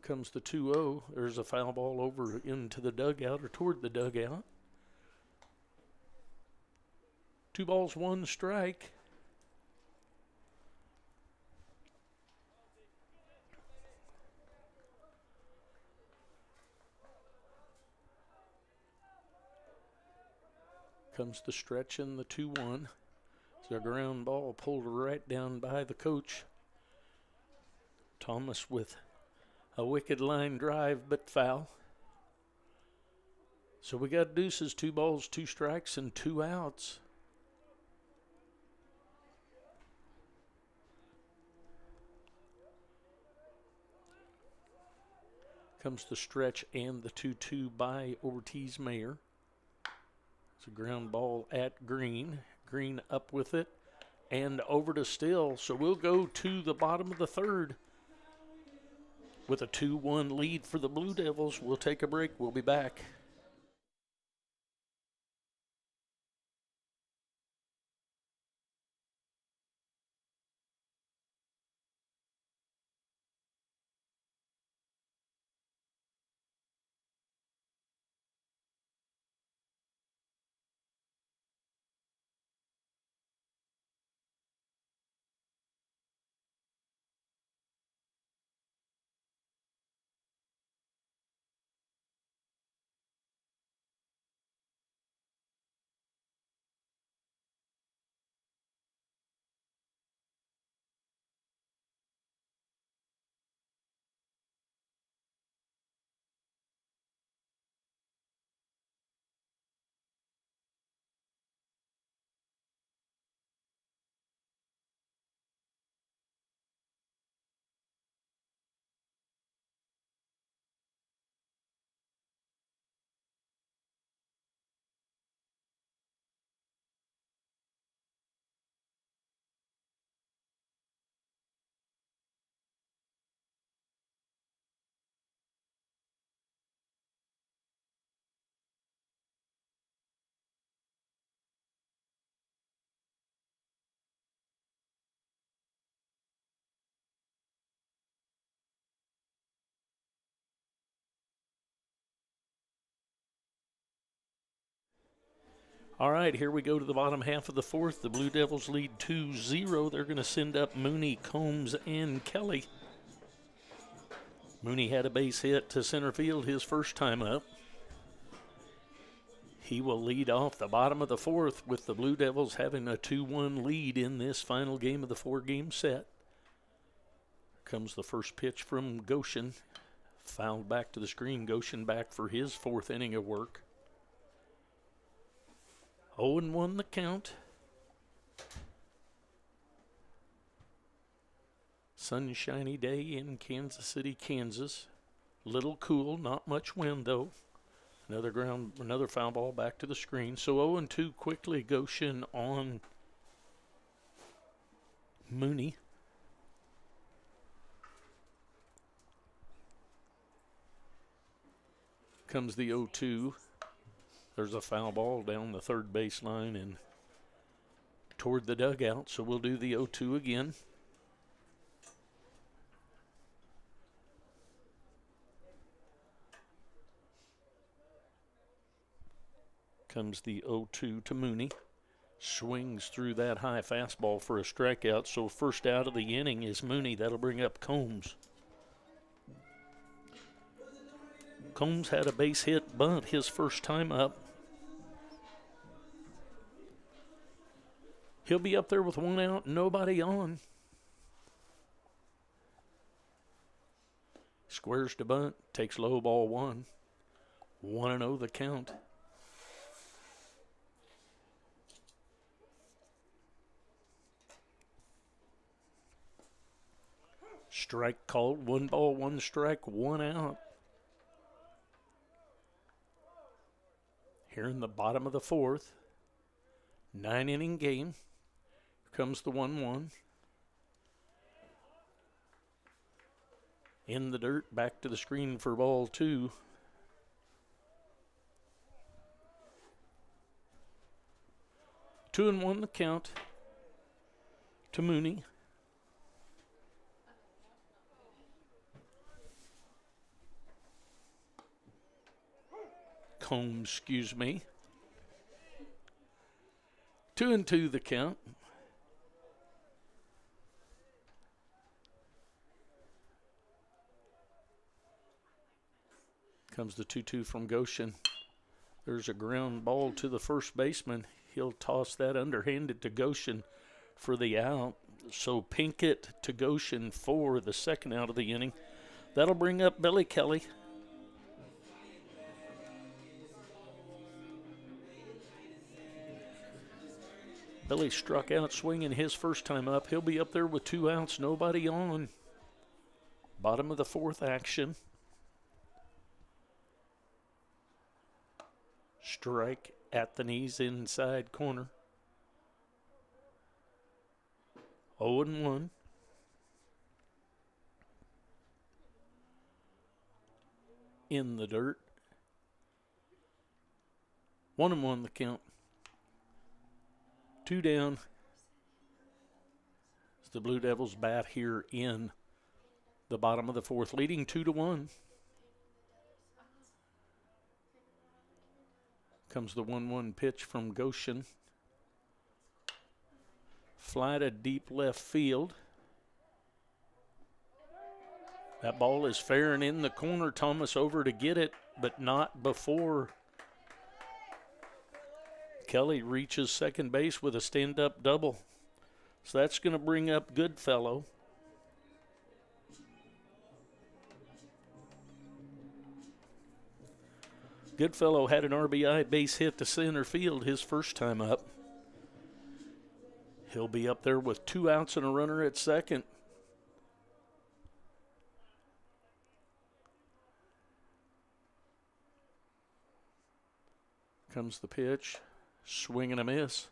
Speaker 1: Comes the 2-0. There's a foul ball over into the dugout or toward the dugout. 2 balls, 1 strike. Comes the stretch in the 2-1. It's a ground ball pulled right down by the coach. Thomas with a wicked line drive, but foul. So we got deuces, 2 balls, 2 strikes, and 2 outs. Comes the stretch and the 2-2 by Ortiz Mayer. It's a ground ball at Green. Green up with it and over to Still. So we'll go to the bottom of the 3rd with a 2-1 lead for the Blue Devils. We'll take a break. We'll be back. All right, here we go to the bottom half of the fourth. The Blue Devils lead 2-0. They're going to send up Mooney, Combs, and Kelly. Mooney had a base hit to center field his first time up. He will lead off the bottom of the fourth with the Blue Devils having a 2-1 lead in this final game of the four-game set. Comes the first pitch from Goshen. Fouled back to the screen. Goshen back for his fourth inning of work. 0-1 the count. Sunshiny day in Kansas City, Kansas. Little cool, not much wind though. Another foul ball back to the screen. So 0-2 quickly. Goshen on Mooney. Comes the 0-2. There's a foul ball down the third baseline and toward the dugout. So we'll do the 0-2 again. Comes the 0-2 to Mooney. Swings through that high fastball for a strikeout. So first out of the inning is Mooney. That'll bring up Combs. Combs had a base hit bunt his first time up. He'll be up there with one out, nobody on. Squares to bunt, takes low ball one. 1-0 the count. Strike called, 1 ball, 1 strike, 1 out. Here in the bottom of the fourth, 9-inning game. Here comes the 1-1. In the dirt, back to the screen for ball 2. Two and 1 the count to Mooney. Combs, excuse me. 2-2 the count. Comes the 2-2 from Goshen. There's a ground ball to the first baseman. He'll toss that underhanded to Goshen for the out. So Pinkett to Goshen for the second out of the inning. That'll bring up Billy Kelly. Billy struck out swinging his first time up. He'll be up there with 2 outs, nobody on. Bottom of the fourth action. Strike at the knees inside corner. 0-1. In the dirt. 1-1 the count. 2 down. It's the Blue Devils bat here in the bottom of the fourth, leading 2-1. Comes the 1-1 pitch from Goshen. Fly to deep left field. That ball is fair and in the corner. Thomas over to get it, but not before Kelly reaches second base with a stand-up double. So that's going to bring up Goodfellow. Goodfellow had an RBI base hit to center field his first time up. He'll be up there with 2 outs and a runner at second. Comes the pitch. Swing and a miss.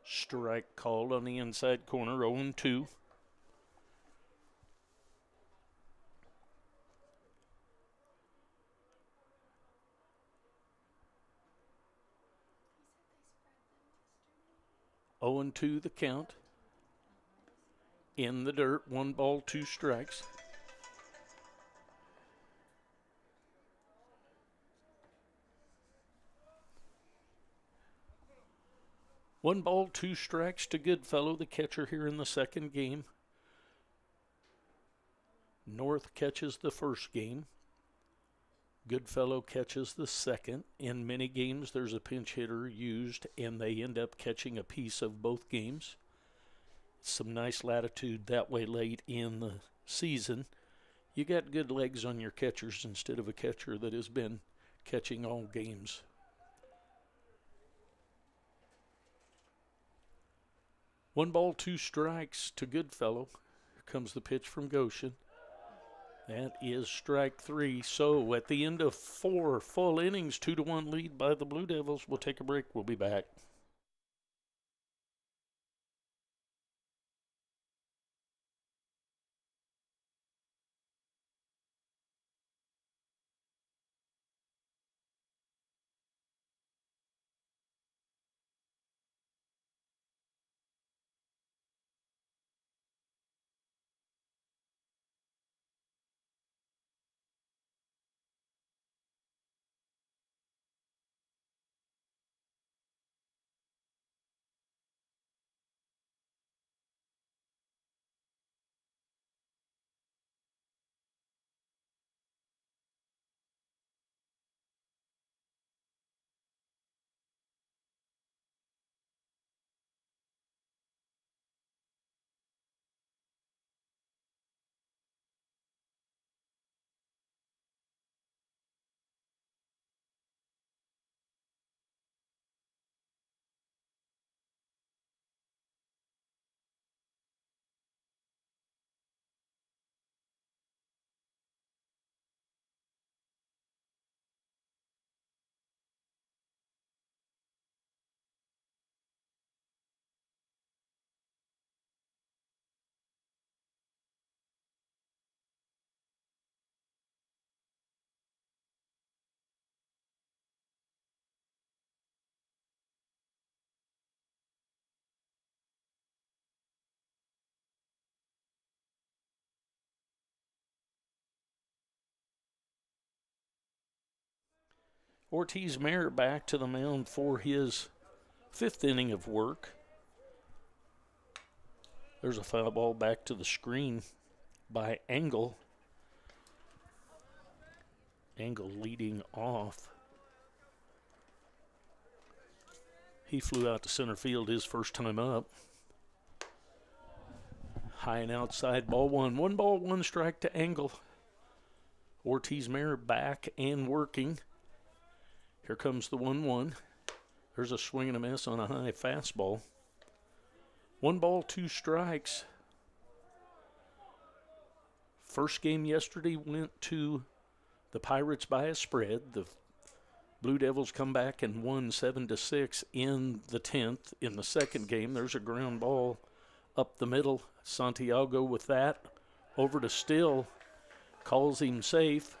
Speaker 1: Strike called on the inside corner, 0-2. 0-2 the count. In the dirt, 1 ball, 2 strikes. One ball, 2 strikes to Goodfellow, the catcher here in the second game. North catches the first game. Goodfellow catches the second. In many games, there's a pinch hitter used, and they end up catching a piece of both games. Some nice latitude that way late in the season. You got good legs on your catchers instead of a catcher that has been catching all games. One ball, 2 strikes to Goodfellow. Here comes the pitch from Goshen. That is strike 3. So at the end of 4 full innings, 2-1 lead by the Blue Devils. We'll take a break. We'll be back. Ortiz Mayer back to the mound for his 5th inning of work. There's a foul ball back to the screen by Engel. Engel leading off. He flew out to center field his first time up. High and outside, ball 1. 1 ball, 1 strike to Engel. Ortiz Mayer back and working. Here comes the 1-1. There's a swing and a miss on a high fastball. 1 ball, 2 strikes. First game yesterday went to the Pirates by a spread. The Blue Devils come back and won 7-6 in the 10th. In the second game, there's a ground ball up the middle. Santiago with that. Over to Still. Calls him safe.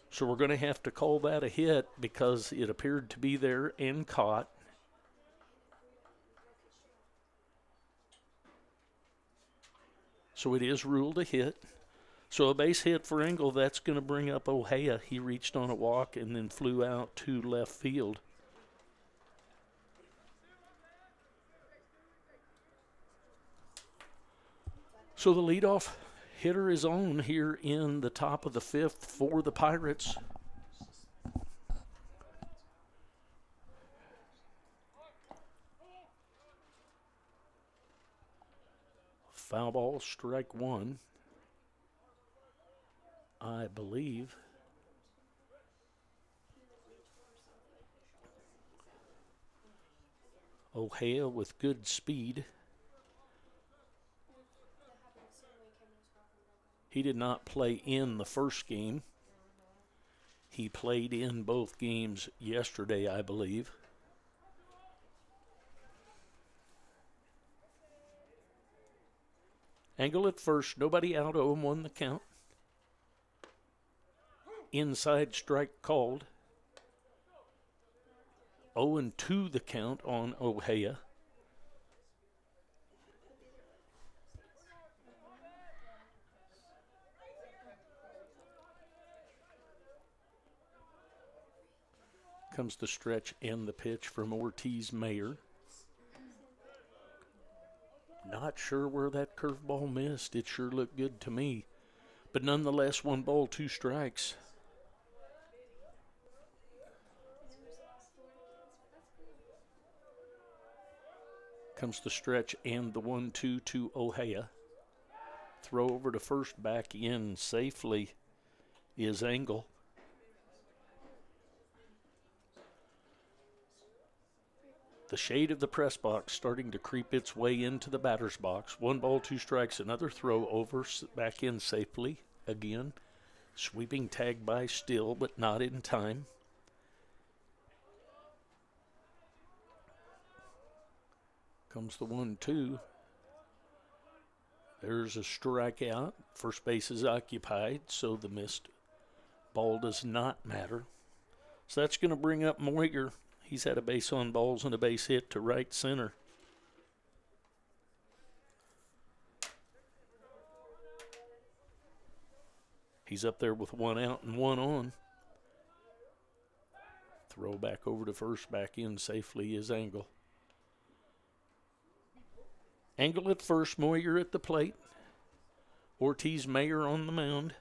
Speaker 1: So we're going to have to call that a hit because it appeared to be there and caught. So it is ruled a hit. So a base hit for Engel. That's going to bring up Ohea. He reached on a walk and then flew out to left field. So the leadoff hitter is on here in the top of the 5th for the Pirates. Foul ball, strike 1. I believe. Ohea with good speed. He did not play in the first game. He played in both games yesterday, I believe. Engel at first, nobody out, 0-1 the count. Inside strike called. 0-2 the count on Ohia. Comes the stretch and the pitch from Ortiz Mayer. Not sure where that curveball missed. It sure looked good to me. But nonetheless, 1 ball, 2 strikes. Comes the stretch and the 1-2 to Ohia. Throw over to first, back in safely is Engel. The shade of the press box starting to creep its way into the batter's box. 1 ball, 2 strikes, another throw over, back in safely again. Sweeping tag by Still, but not in time. Comes the 1-2. There's a strikeout. First base is occupied, so the missed ball does not matter. So that's going to bring up Moyer. He's had a base on balls and a base hit to right center. He's up there with 1 out and 1 on. Throw back over to first, back in safely is Engel. Engel at first, Moyer at the plate. Ortiz Mayer on the mound.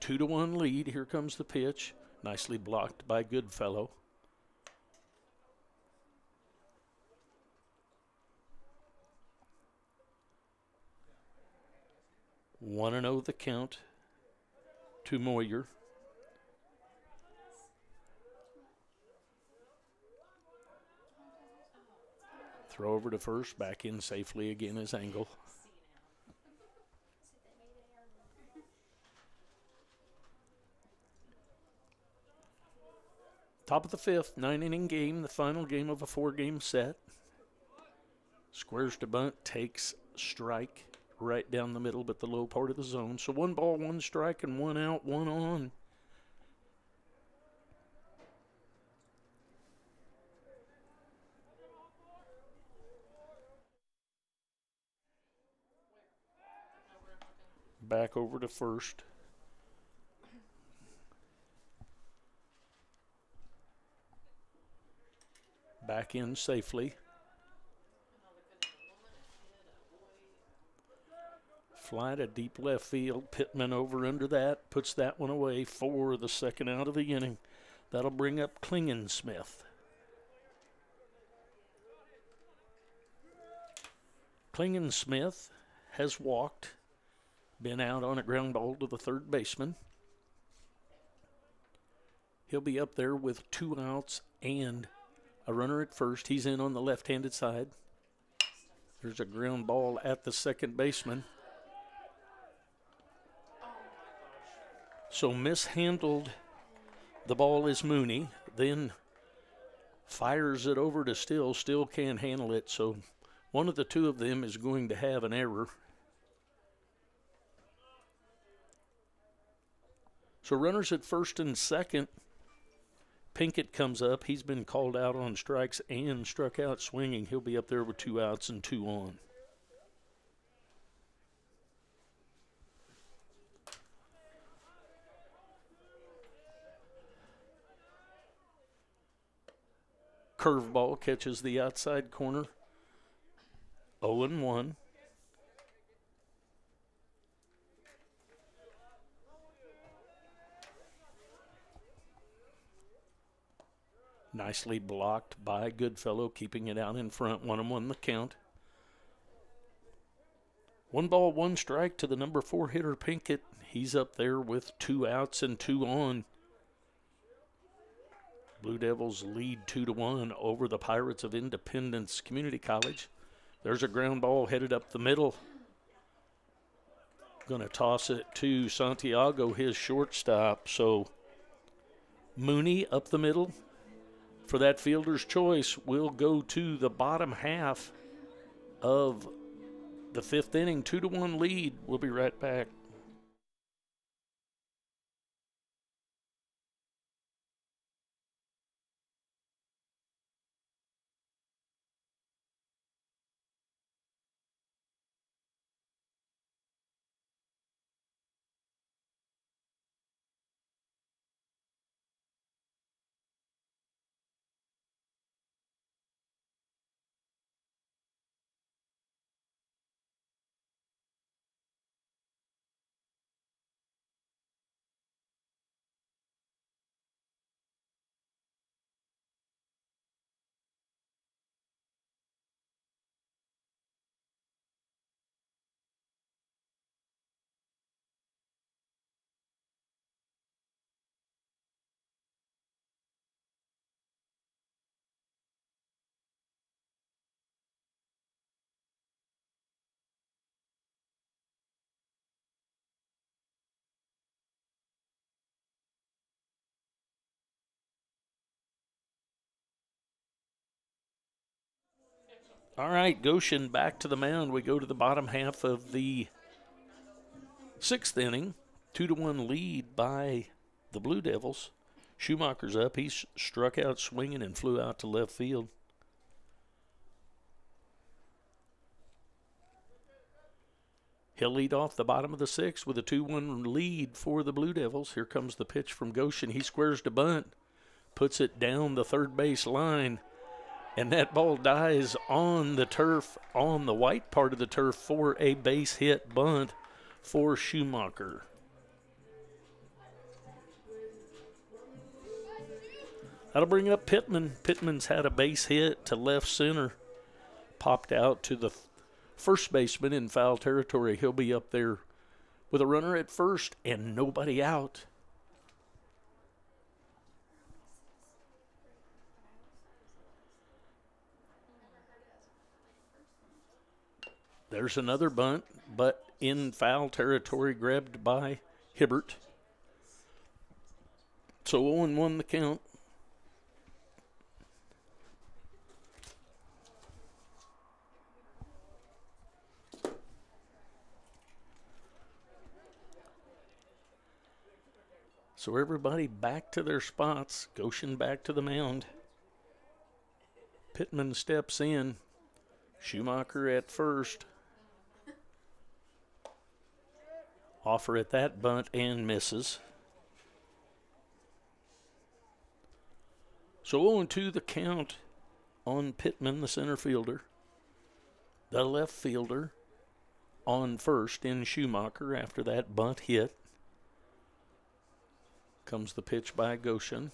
Speaker 1: 2-1 lead. Here comes the pitch. Nicely blocked by Goodfellow. One and 0 the count to Moyer. Throw over to first, back in safely again is Engel. Top of the 5th, 9-inning game, the final game of a 4-game set. Squares to bunt, takes strike right down the middle, but the low part of the zone. So 1 ball, 1 strike, and 1 out, 1 on. Back over to first. Back in safely. Fly to deep left field. Pittman over under that. Puts that one away for the 2nd out of the inning. That'll bring up Klingensmith. Klingensmith has walked. Been out on a ground ball to the 3rd baseman. He'll be up there with 2 outs and a runner at first. He's in on the left-handed side. There's a ground ball at the 2nd baseman. So mishandled the ball is Mooney. Then fires it over to Still. Still can't handle it. So one of the 2 of them is going to have an error. So runners at first and second. Pinkett comes up. He's been called out on strikes and struck out swinging. He'll be up there with 2 outs and 2 on. Curveball catches the outside corner. 0-1. Nicely blocked by Goodfellow, keeping it out in front. 1-1 the count. 1 ball, 1 strike to the number 4 hitter, Pinkett. He's up there with 2 outs and 2 on. Blue Devils lead 2-1 over the Pirates of Independence Community College. There's a ground ball headed up the middle. Going to toss it to Santiago, his shortstop. So Mooney up the middle for that fielder's choice will go to the bottom half of the 5th inning. 2-1 lead. We'll be right back. All right, Goshen back to the mound. We go to the bottom half of the 6th inning. 2-1 lead by the Blue Devils. Schumacher's up. He's struck out swinging and flew out to left field. He'll lead off the bottom of the 6th with a 2-1 lead for the Blue Devils. Here comes the pitch from Goshen. He squares to bunt, puts it down the third base line, and that ball dies on the turf, on the white part of the turf, for a base hit bunt for Schumacher. That'll bring up Pittman. Pittman's had a base hit to left center, popped out to the first baseman in foul territory. He'll be up there with a runner at first and nobody out. There's another bunt, but in foul territory, grabbed by Hibbert. So 0-1 the count. So everybody back to their spots. Goshen back to the mound. Pittman steps in. Schumacher at first. Offer at that bunt and misses. So 0-2 the count on Pittman, the center fielder. The left fielder on first in Schumacher after that bunt hit. Comes the pitch by Goshen.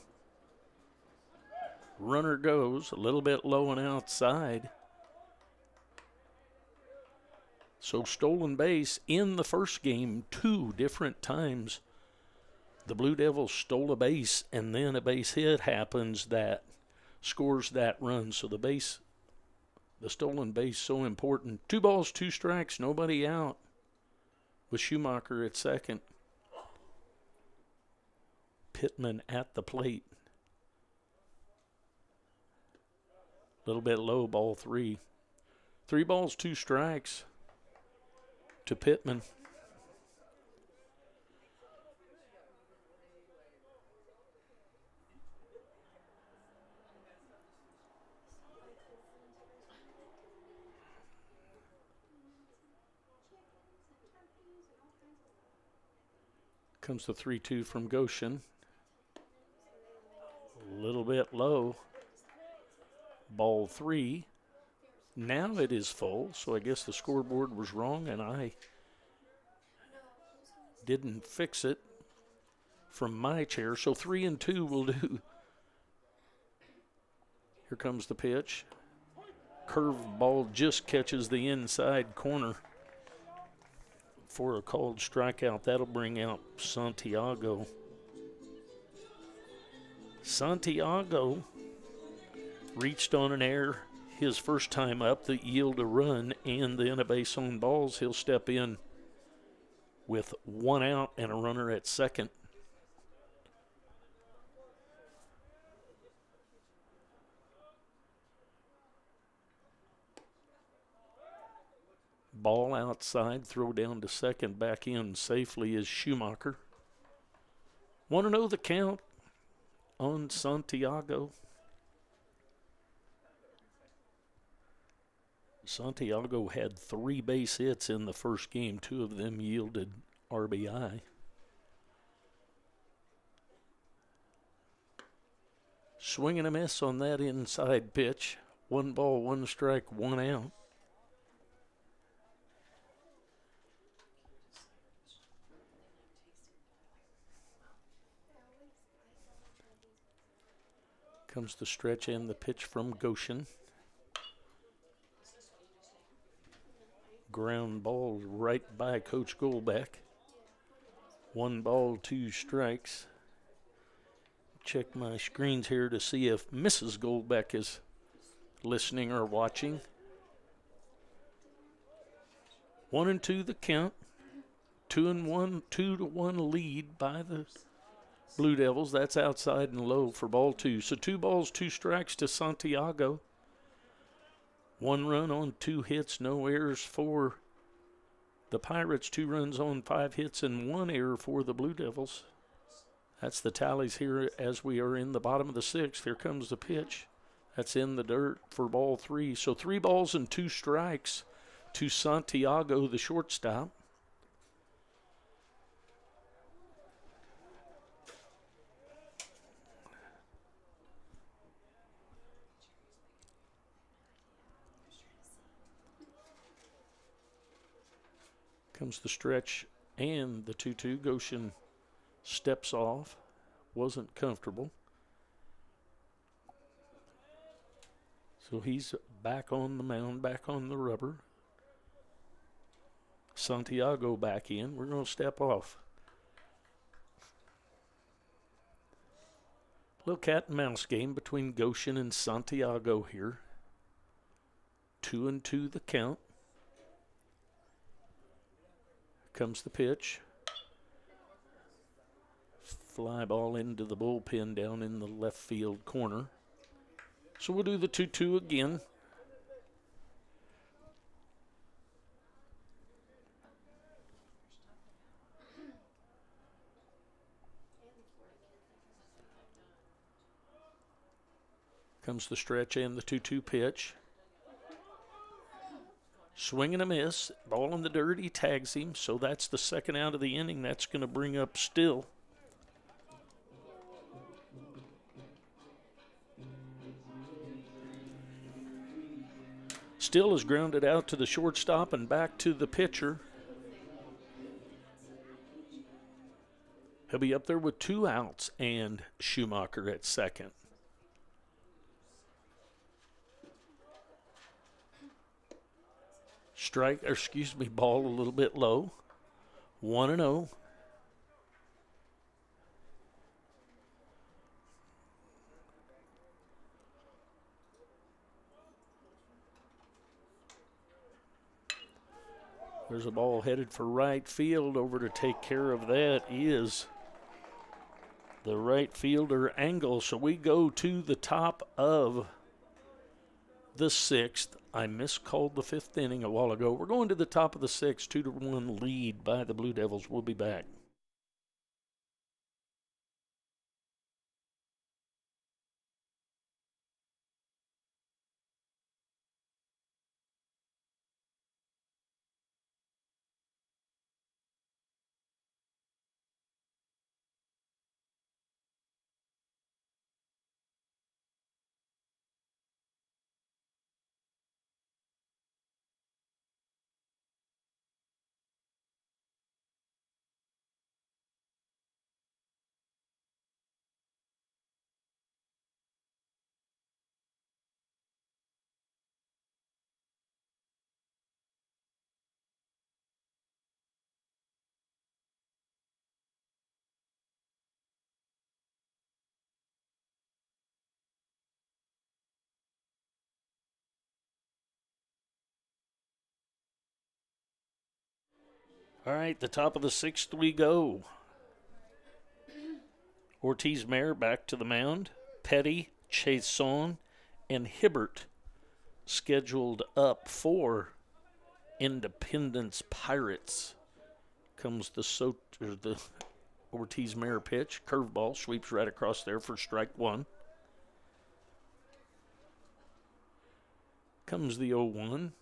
Speaker 1: Runner goes a little bit low and outside. So stolen base in the first game 2 different times. The Blue Devils stole a base, and then a base hit happens that scores that run. So the stolen base, so important. 2 balls, 2 strikes, nobody out with Schumacher at second. Pittman at the plate. A little bit low, ball 3. 3 balls, 2 strikes to Pittman. Comes the 3-2 from Goshen. A little bit low. Ball 3. Now it is full, so I guess the scoreboard was wrong and I didn't fix it from my chair. So 3-2 will do. Here comes the pitch. Curved ball just catches the inside corner for a called strikeout. That'll bring out Santiago. Santiago reached on an error his first time up that yield a run and then a base on balls. He'll step in with 1 out and a runner at second. Ball outside, throw down to second, back in safely is Schumacher. 1-0 the count on Santiago. Santiago had 3 base hits in the first game. 2 of them yielded RBI. Swing and a miss on that inside pitch. 1 ball, 1 strike, 1 out. Comes the stretch and the pitch from Goshen. Ground ball right by Coach Goldbeck. 1 ball, 2 strikes. Check my screens here to see if Mrs. Goldbeck is listening or watching. 1-2 the count. 2-1, 2-1 lead by the Blue Devils. That's outside and low for ball 2. So 2 balls, 2 strikes to Santiago. 1 run on 2 hits, no errors for the Pirates. 2 runs on 5 hits and 1 error for the Blue Devils. That's the tallies here as we are in the bottom of the 6th. Here comes the pitch. That's in the dirt for ball 3. So 3 balls and 2 strikes to Santiago, the shortstop. Comes the stretch and the 2-2. Goshen steps off. Wasn't comfortable. So he's back on the mound, back on the rubber. Santiago back in. We're going to step off. Little cat and mouse game between Goshen and Santiago here. 2-2 the count. Comes the pitch. Fly ball into the bullpen down in the left field corner. So we'll do the 2-2 again. Comes the stretch and the 2-2 pitch. Swing and a miss. Ball in the dirt. He tags him. So that's the 2nd out of the inning. That's going to bring up Still. Still is grounded out to the shortstop and back to the pitcher. He'll be up there with 2 outs and Schumacher at second. Ball a little bit low. 1-0. There's a ball headed for right field. Over to take care of that is the right fielder, Angle. So we go to the top of the 6th. I miscalled the 5th inning a while ago. We're going to the top of the 6th, 2-1 lead by the Blue Devils. We'll be back. All right, the top of the 6th we go. Ortiz Mayer back to the mound. Petty, Chason, and Hibbert scheduled up for Independence Pirates. Comes the Ortiz Mayer pitch. Curveball sweeps right across there for strike 1. Comes the 0-1.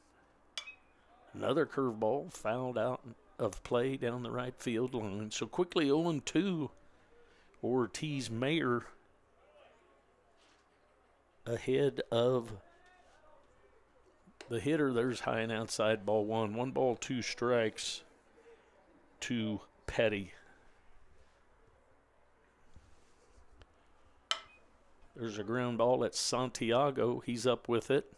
Speaker 1: Another curveball fouled out of play down the right field line. So quickly 0-2. Ortiz Mayer ahead of the hitter. There's high and outside, ball 1. 1 ball, 2 strikes to Petty. There's a ground ball at Santiago. He's up with it.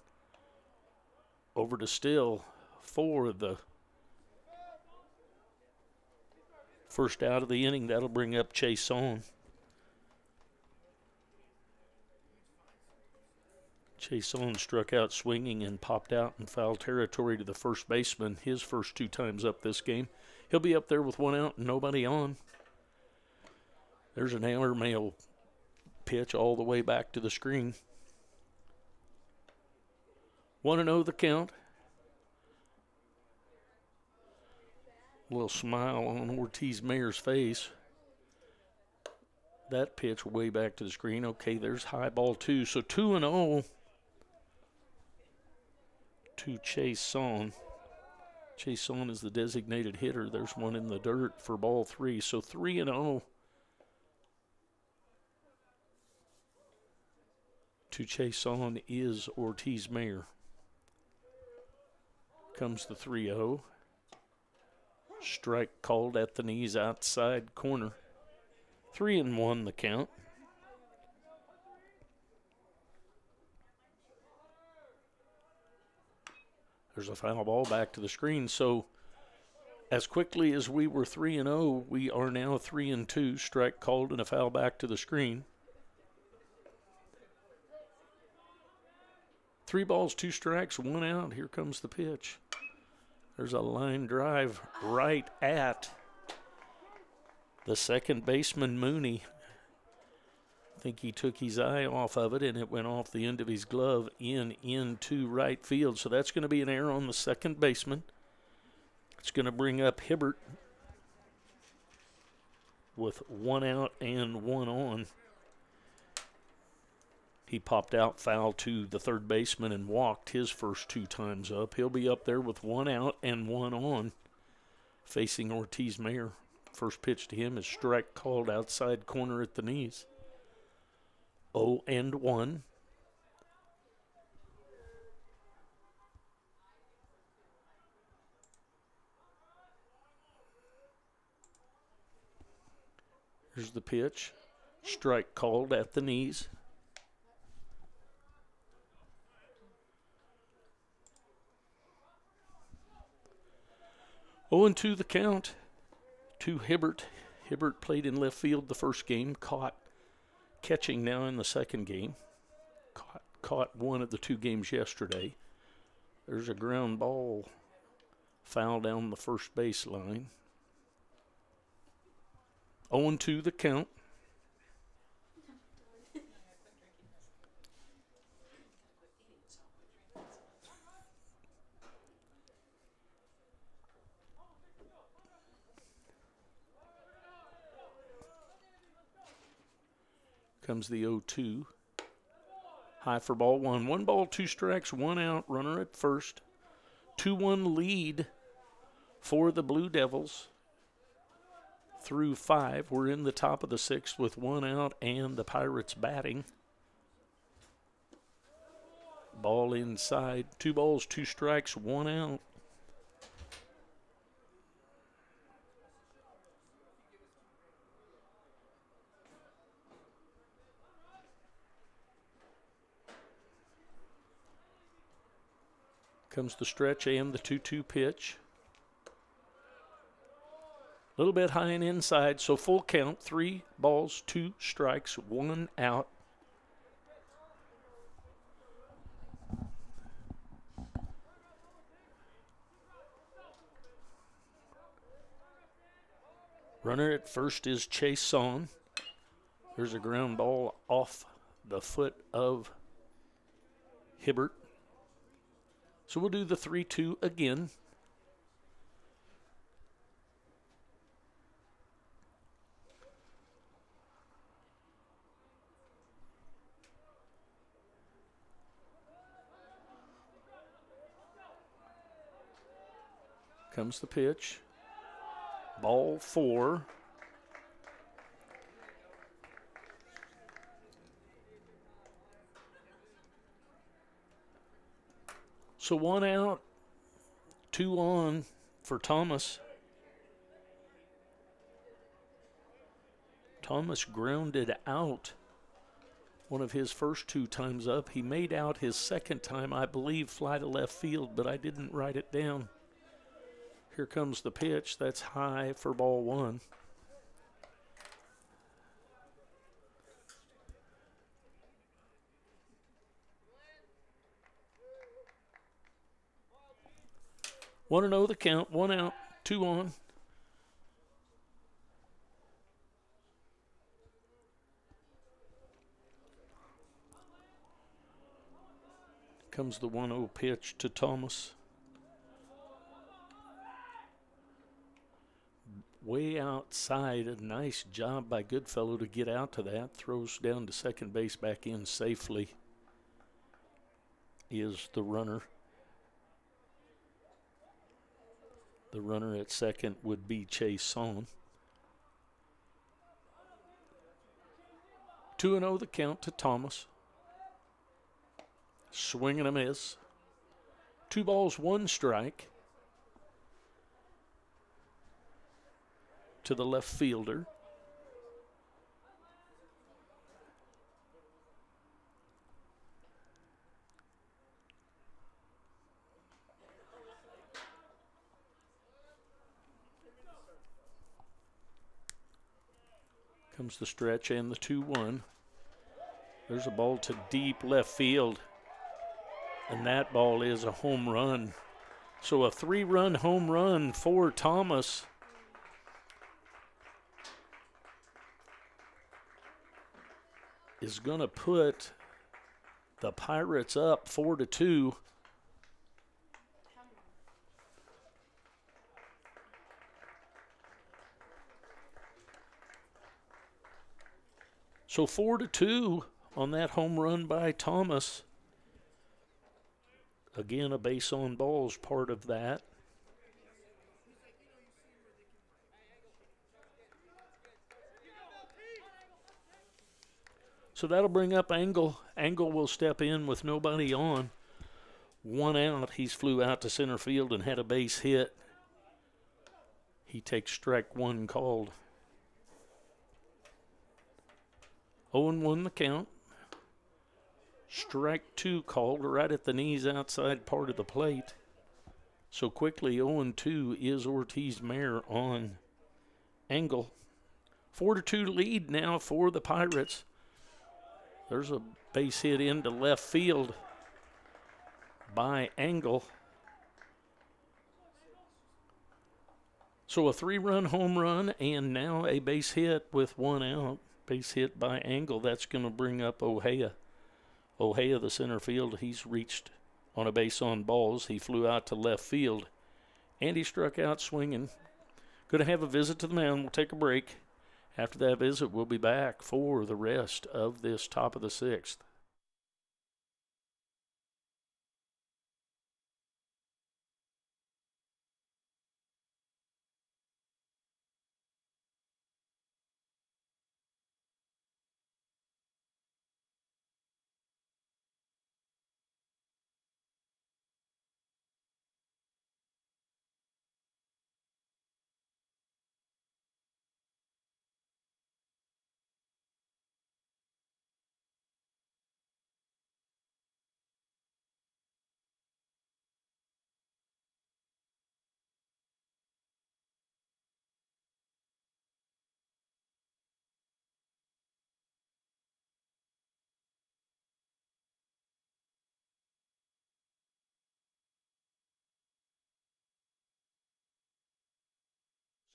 Speaker 1: Over to Still for the first out of the inning. That'll bring up Chason. Chason struck out swinging and popped out in foul territory to the first baseman his first 2 times up this game. He'll be up there with 1 out and nobody on. There's an airmail pitch all the way back to the screen. 1-0 the count. A little smile on Ortiz Mayer's face. That pitch way back to the screen. Okay, there's high ball 2. So 2-0 to Chason. Chason is the designated hitter. There's one in the dirt for ball 3. So 3-0 to Chason is Ortiz Mayer. Comes the 3-0. Strike called at the knees outside corner. 3-1 the count. There's a foul ball back to the screen. So as quickly as we were 3-0, we are now 3-2. Strike called and a foul back to the screen. 3 balls, 2 strikes, 1 out. Here comes the pitch. There's a line drive right at the second baseman, Mooney. I think he took his eye off of it, and it went off the end of his glove into right field. So that's going to be an error on the second baseman. It's going to bring up Hibbert with 1 out and 1 on. He popped out foul to the third baseman and walked his first 2 times up. He'll be up there with 1 out and 1 on, facing Ortiz Mayer. First pitch to him is strike called outside corner at the knees. 0-1. Here's the pitch. Strike called at the knees. 0-2 the count to Hibbert. Hibbert played in left field the first game, caught catching now in the second game. Caught one of the 2 games yesterday. There's a ground ball foul down the first baseline. 0-2 the count. Comes the 0-2. High for ball 1. 1 ball, 2 strikes, 1 out. Runner at first. 2-1 lead for the Blue Devils. Through 5. We're in the top of the 6th with 1 out and the Pirates batting. Ball inside. 2 balls, 2 strikes, 1 out. Comes the stretch and the 2-2 pitch. A little bit high and inside, so full count. 3 balls, 2 strikes, 1 out. Runner at first is Chason. There's a ground ball off the foot of Hibbert. So we'll do the 3-2 again. Comes the pitch. Ball 4. So 1 out, 2 on for Thomas. Thomas grounded out one of his first 2 times up. He made out his second time, I believe, fly to left field, but I didn't write it down. Here comes the pitch. That's high for ball 1. Want to know the count. 1 out, 2 on. Comes the 1-0 pitch to Thomas. Way outside, a nice job by Goodfellow to get out to that. Throws down to second base, back in safely is the runner. The runner at second would be Chase on. 2-0 the count to Thomas. Swing and a miss. 2 balls, 1 strike to the left fielder. Comes the stretch and the 2-1. There's a ball to deep left field, and that ball is a home run. So a 3-run home run for Thomas. Is going to put the Pirates up 4-2. So 4-2 on that home run by Thomas. Again, a base on balls part of that. So that'll bring up Engel. Engel will step in with nobody on. 1 out. He's flew out to center field and had a base hit. He takes strike 1 called. 0-1 the count. Strike 2 called right at the knees outside part of the plate. So quickly 0-2 is Ortiz Mayer on Engel. 4-2 lead now for the Pirates. There's a base hit into left field by Engel. So a 3-run home run and now a base hit with 1 out. Base hit by Engel. That's going to bring up Ojea. Ojea, the center field, he's reached on a base on balls. He flew out to left field, and he struck out swinging. Going to have a visit to the mound. We'll take a break. After that visit, we'll be back for the rest of this top of the 6th.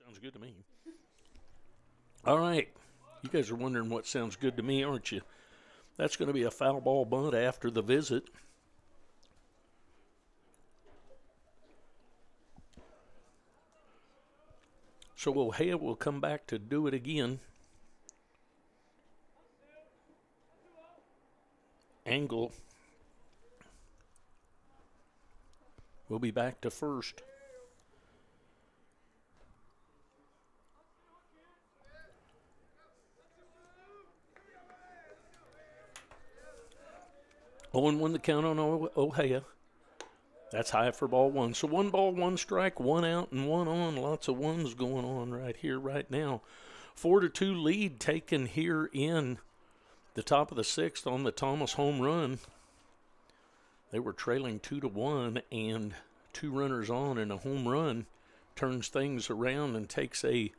Speaker 1: Sounds good to me. All right. You guys are wondering what sounds good to me, aren't you? That's going to be a foul ball bunt after the visit. So Ojea will come back to do it again. Engel will be back to first. Owen won the count on Ojea. That's high for ball 1. So 1 ball, 1 strike, 1 out, and 1 on. Lots of ones going on right here, right now. 4-2 lead taken here in the top of the 6th on the Thomas home run. They were trailing 2-1, and 2 runners on and a home run turns things around and takes a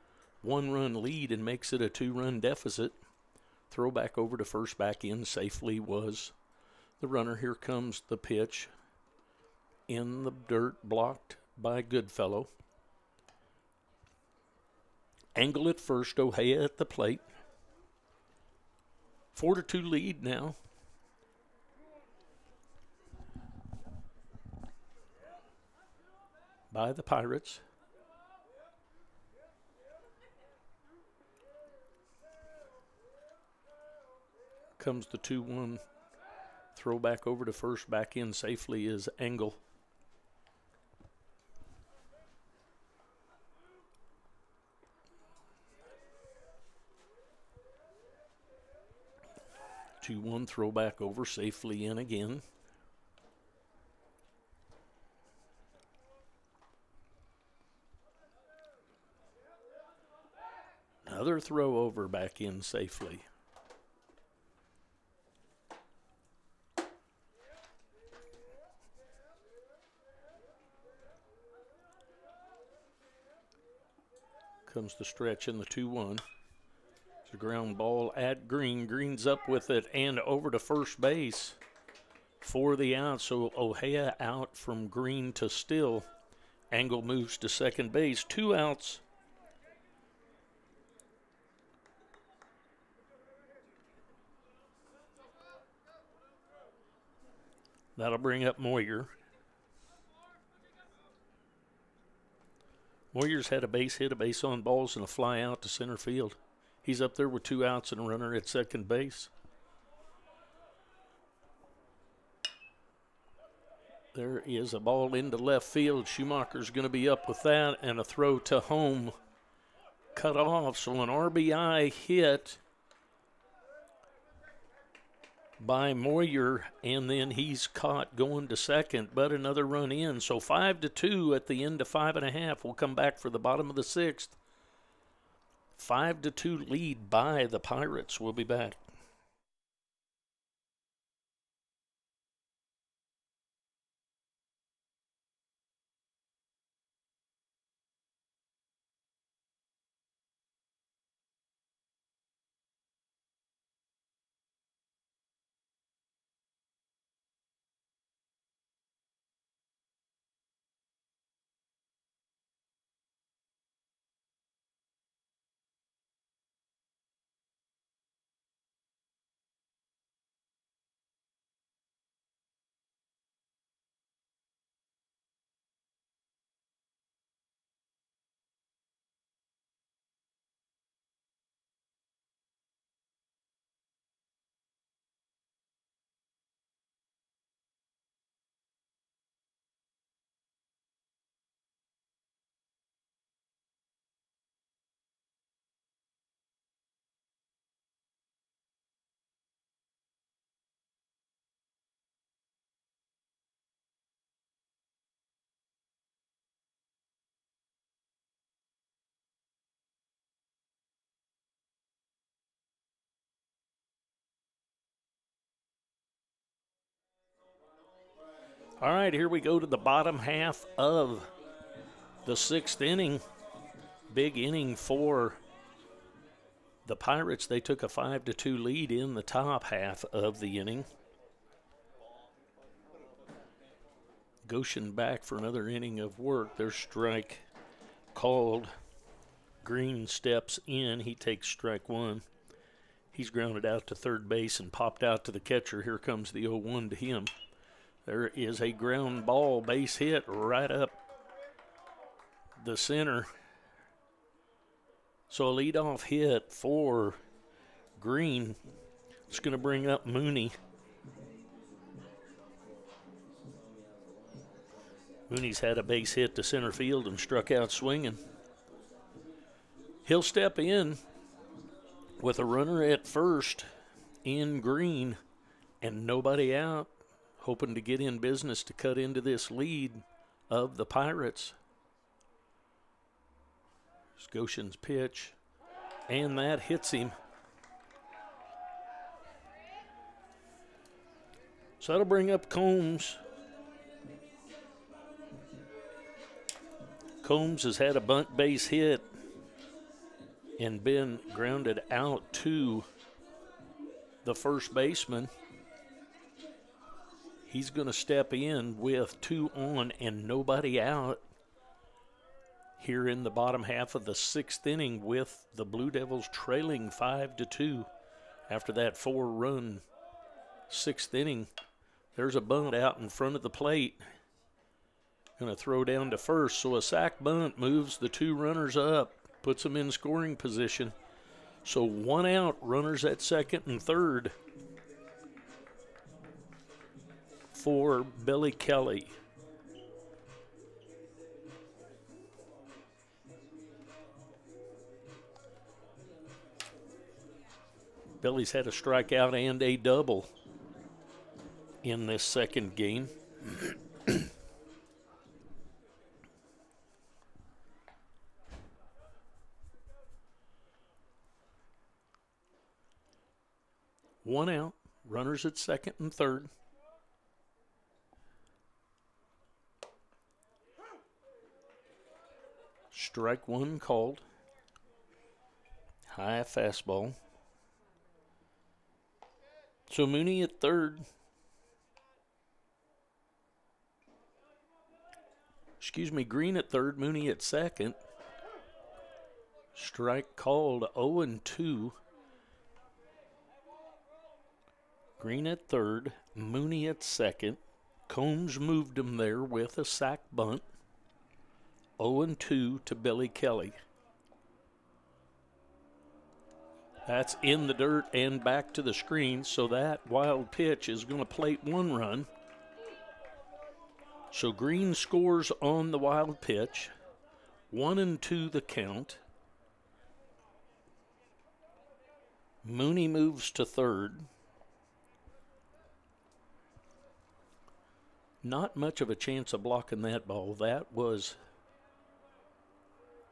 Speaker 1: 1-run lead and makes it a 2-run deficit. Throw back over to first, back in safely was the runner. Here comes the pitch in the dirt, blocked by Goodfellow. Engel at first, Ojea at the plate. 4-2 lead now. by the Pirates. Comes the 2-1 throw back over to first. Back in safely is Engel. Two one throw back over safely in again. Another throw over back in safely. Comes the stretch in the 2-1. It's a ground ball at Green. Green's up with it and over to first base for the out. So O'Hea out from Green to Still. Engel moves to second base. 2 outs. That'll bring up Moyer. Moyer's had a base hit, a base on balls, and a fly out to center field. He's up there with 2 outs and a runner at second base. There is a ball into left field. Schumacher's going to be up with that, and a throw to home cut off. So an RBI hit by Moyer, and then he's caught going to second, but another run in. So 5-2 at the end of 5.5. We'll come back for the bottom of the 6th. 5-2 lead by the Pirates. We'll be back. All right, here we go to the bottom half of the 6th inning. Big inning for the Pirates. They took a 5-2 lead in the top half of the inning. Goshen back for another inning of work. There's strike called. Green steps in. He takes strike 1. He's grounded out to third base and popped out to the catcher. Here comes the 0-1 to him. There is a ground ball base hit right up the center. So a leadoff hit for Green. It's going to bring up Mooney. Mooney's had a base hit to center field and struck out swinging. He'll step in with a runner at first in Green and nobody out, hoping to get in business to cut into this lead of the Pirates. There's Goshen's pitch, and that hits him. So that'll bring up Combs. Combs has had a bunt base hit and been grounded out to the first baseman. He's going to step in with 2 on and nobody out here in the bottom half of the 6th inning, with the Blue Devils trailing 5-2 after that 4-run 6th inning. There's a bunt out in front of the plate. Going to throw down to first, so a sack bunt moves the two runners up, puts them in scoring position. So one out, runners at second and third for Billy Kelly. Billy's had a strikeout and a double in this second game. One out, runners at second and third. Strike one called. High fastball. So Mooney at third. Green at third, Mooney at second. Strike called, 0-2. Green at third, Mooney at second. Combs moved him there with a sack bunt. 0-2 to Billy Kelly. That's in the dirt and back to the screen, so that wild pitch is going to plate one run. So Green scores on the wild pitch. 1-2 the count. Mooney moves to third. Not much of a chance of blocking that ball. That was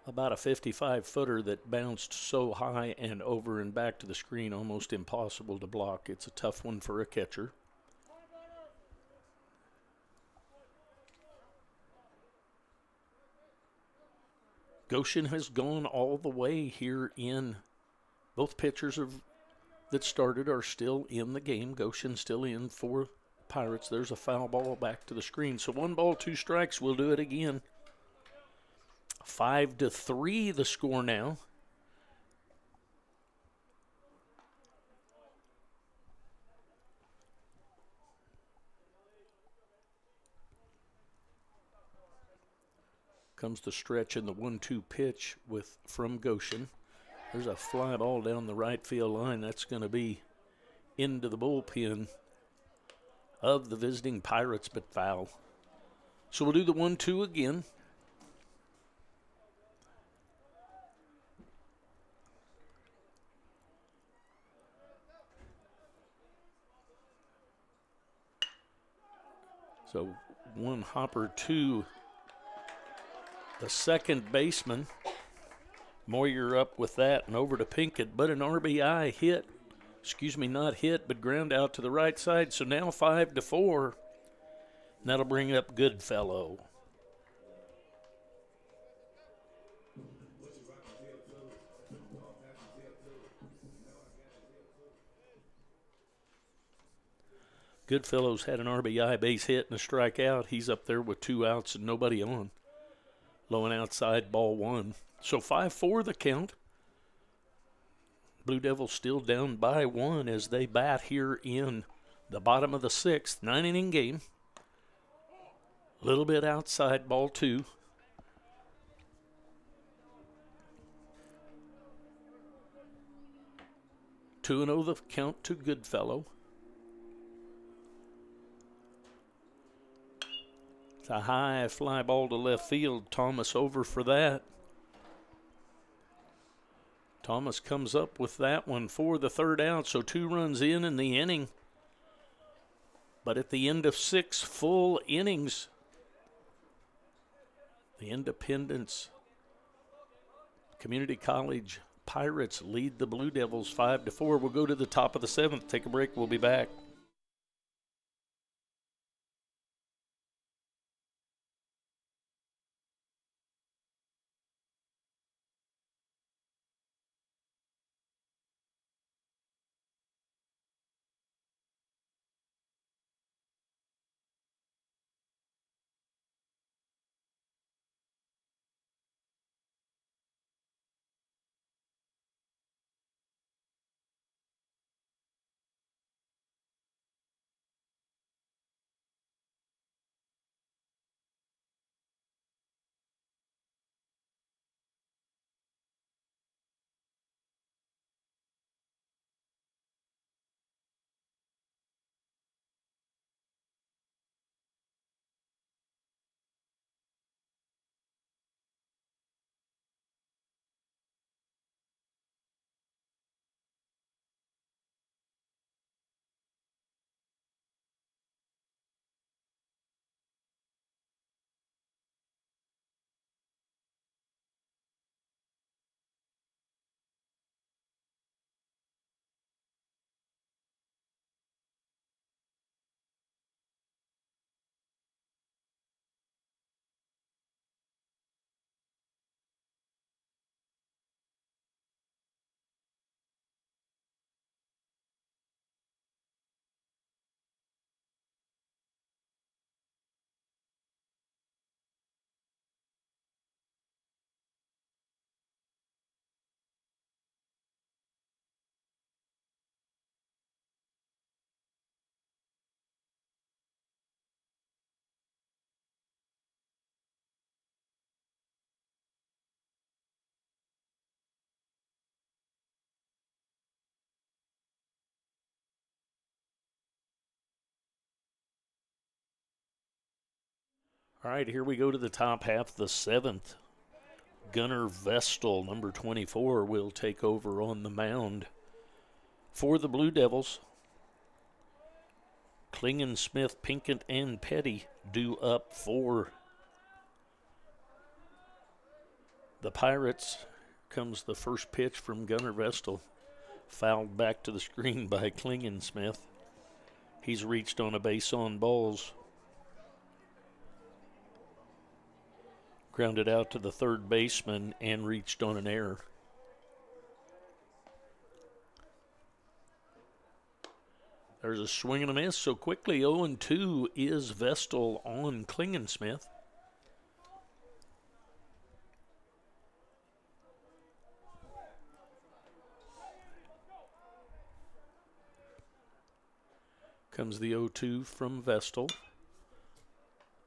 Speaker 1: about a 55-footer that bounced so high and over and back to the screen, almost impossible to block. It's a tough one for a catcher. Goshen has gone all the way here in. Both pitchers that started are still in the game. Goshen still in for Pirates. There's a foul ball back to the screen. So 1-2 strikes. We'll do it again. 5-3 the score now. Comes the stretch in the 1-2 pitch from Goshen. There's a fly ball down the right field line. That's going to be into the bullpen of the visiting Pirates, but foul. So we'll do the 1-2 again. So one hopper to the second baseman. Moyer up with that and over to Pinkett, but an RBI hit. Not hit, but ground out to the right side. So now 5-4. And that'll bring up Goodfellow. Goodfellow's had an RBI base hit and a strikeout. He's up there with 2 outs and nobody on. Low and outside, ball 1. So 5-4 the count. Blue Devils still down by 1 as they bat here in the bottom of the 6th. 9-inning game. A little bit outside, ball 2. Two and 0 the count to Goodfellow. It's a high fly ball to left field. Thomas over for that. Thomas comes up with that one for the third out, so 2 runs in the inning. But at the end of 6 full innings, the Independence Community College Pirates lead the Blue Devils 5-4. We'll go to the top of the 7th. Take a break. We'll be back. All right, here we go to the top half of the 7th. Gunnar Vestal, number 24, will take over on the mound for the Blue Devils. Klingen, Smith, Pinkett, and Petty due up for the Pirates. Comes the first pitch from Gunnar Vestal. Fouled back to the screen by Klingen Smith. He's reached on a base on balls. Grounded out to the third baseman and reached on an error. There's a swing and a miss, so quickly 0-2 is Vestal on Klingen Smith. Comes the 0-2 from Vestal.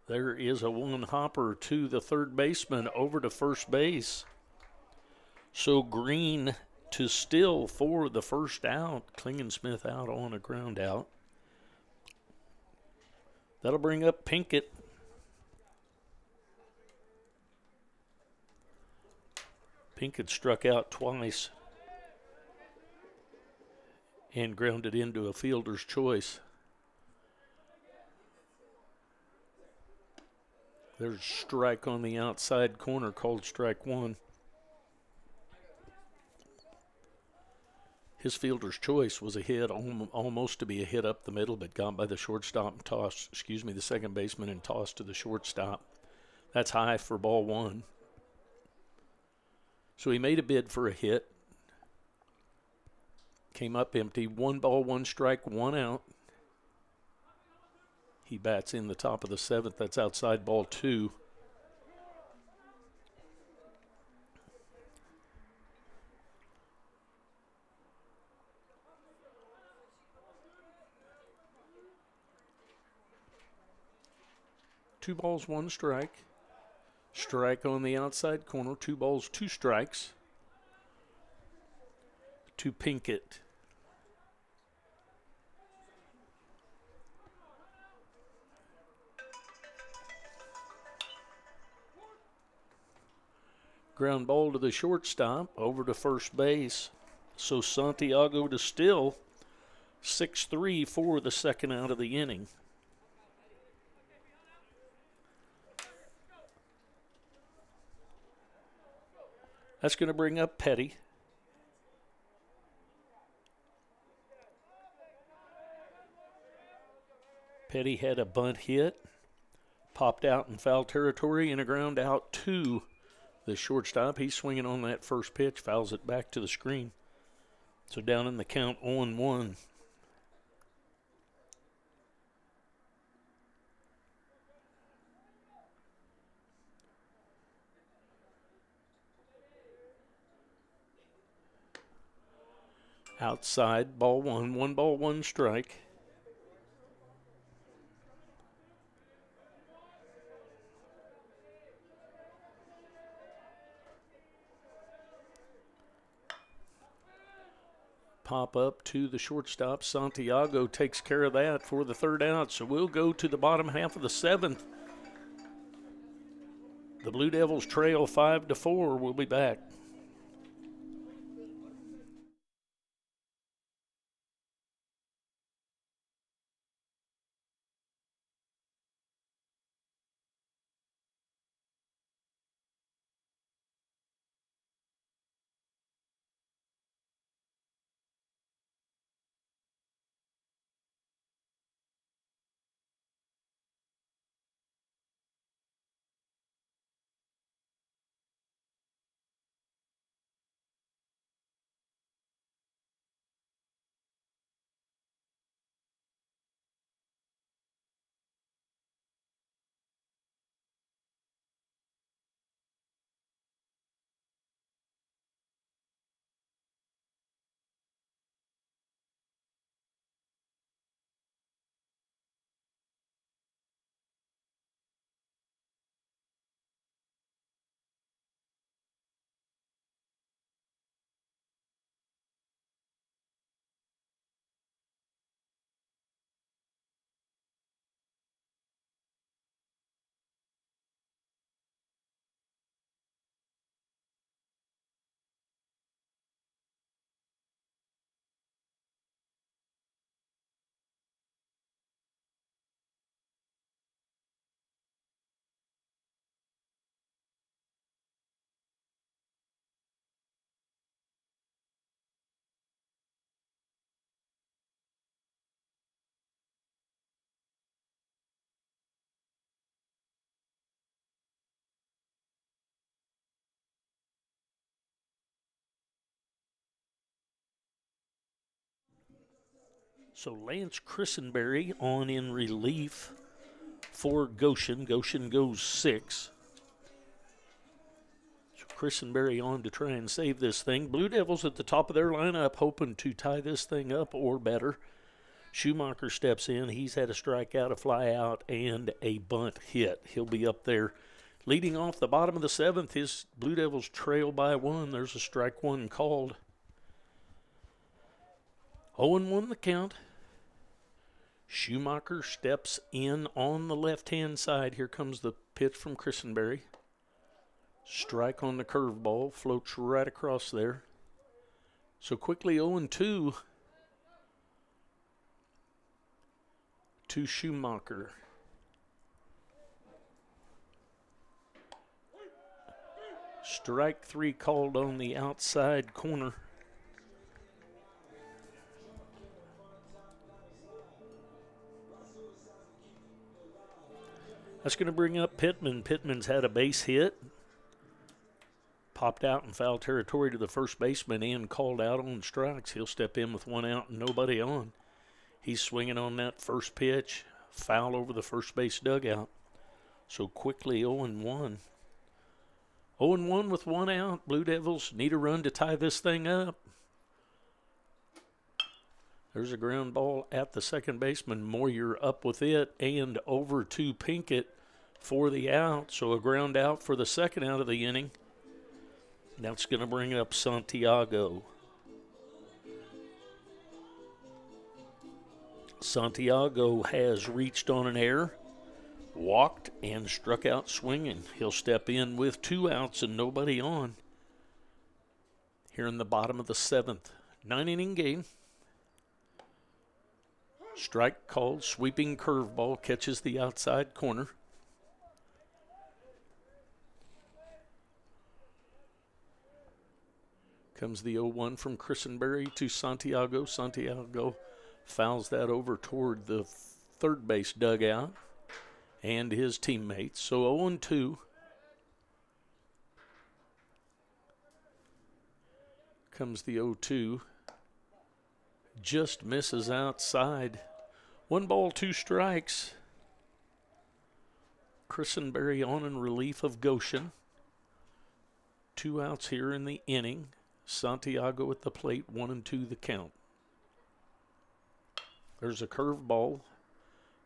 Speaker 1: There is a one hopper to the third baseman over to first base. So Green to Still for the first out. Klingen Smith out on a ground out. That'll bring up Pinkett. Pinkett struck out twice and grounded into a fielder's choice. There's a strike on the outside corner called strike one. His fielder's choice was a hit, almost to be a hit up the middle, but got by the shortstop and tossed, the second baseman and tossed to the shortstop. That's high for ball one. So he made a bid for a hit. Came up empty. 1 ball, 1 strike, 1 out. He bats in the top of the 7th. That's outside ball 2. Two balls, 1 strike. Strike on the outside corner. 2 balls, 2 strikes. To Pinkett. Ground ball to the shortstop, over to first base. So Santiago to Still, 6-3 for the second out of the inning. That's going to bring up Petty. Petty had a bunt hit, popped out in foul territory, and a ground out to the shortstop. He's swinging on that first pitch, fouls it back to the screen. So down in the count 0-1. Outside, ball 1, 1 ball, 1 strike. Pop up to the shortstop. Santiago takes care of that for the third out. So we'll go to the bottom half of the 7th. The Blue Devils trail 5-4. We'll be back. So Lance Christenberry on in relief for Goshen. Goshen goes 6. So Christenberry on to try and save this thing. Blue Devils at the top of their lineup hoping to tie this thing up or better. Schumacher steps in. He's had a strikeout, a fly out, and a bunt hit. He'll be up there. Leading off the bottom of the 7th, his Blue Devils trail by 1. There's a strike 1 called. 0-1 the count. Schumacher steps in on the left-hand side. Here comes the pitch from Christenberry. Strike on the curveball. Floats right across there. So quickly 0-2 to Schumacher. Strike 3 called on the outside corner. That's going to bring up Pittman. Pittman's had a base hit. Popped out in foul territory to the first baseman and called out on strikes. He'll step in with 1 out and nobody on. He's swinging on that first pitch. Foul over the first base dugout. So quickly 0-1. 0-1 with 1 out. Blue Devils need a run to tie this thing up. There's a ground ball at the second baseman. Moyer up with it and over to Pinkett for the out. So a ground out for the second out of the inning. That's going to bring up Santiago. Santiago has reached on an error, walked, and struck out swinging. He'll step in with 2 outs and nobody on. Here in the bottom of the 7th. 9-inning game. Strike called, sweeping curveball, catches the outside corner. Comes the 0-1 from Christenberry to Santiago. Santiago fouls that over toward the third base dugout and his teammates. So 0-2. Comes the 0-2. Just misses outside. 1 ball, 2 strikes. Christenberry on in relief of Goshen. 2 outs here in the inning. Santiago at the plate, 1-2 the count. There's a curveball.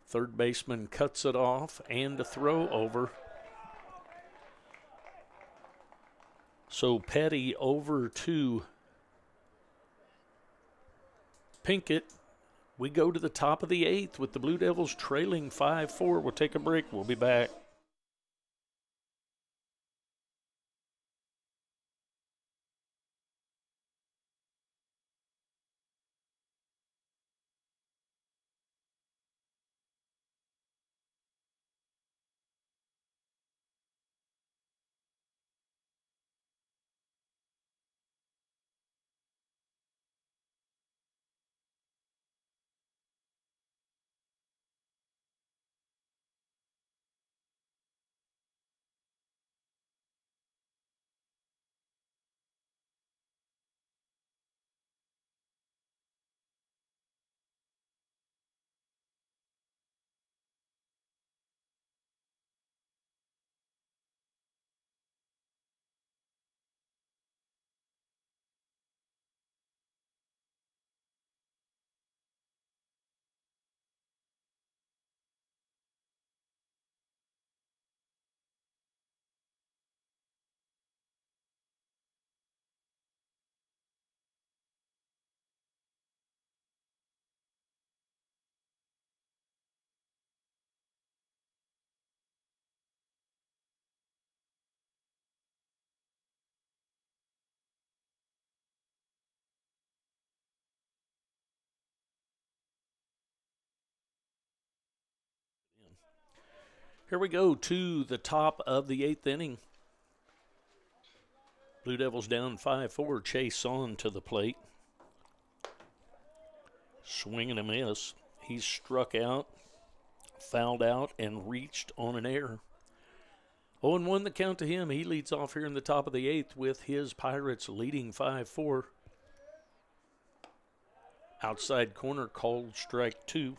Speaker 1: Third baseman cuts it off and a throw over. So Petty over to Pinkett. We go to the top of the 8th with the Blue Devils trailing 5-4. We'll take a break. We'll be back. Here we go to the top of the 8th inning. Blue Devils down 5-4. Chase on to the plate. Swing and a miss. He's struck out, fouled out, and reached on an error. 0-1 the count to him. He leads off here in the top of the 8th with his Pirates leading 5-4. Outside corner called strike 2.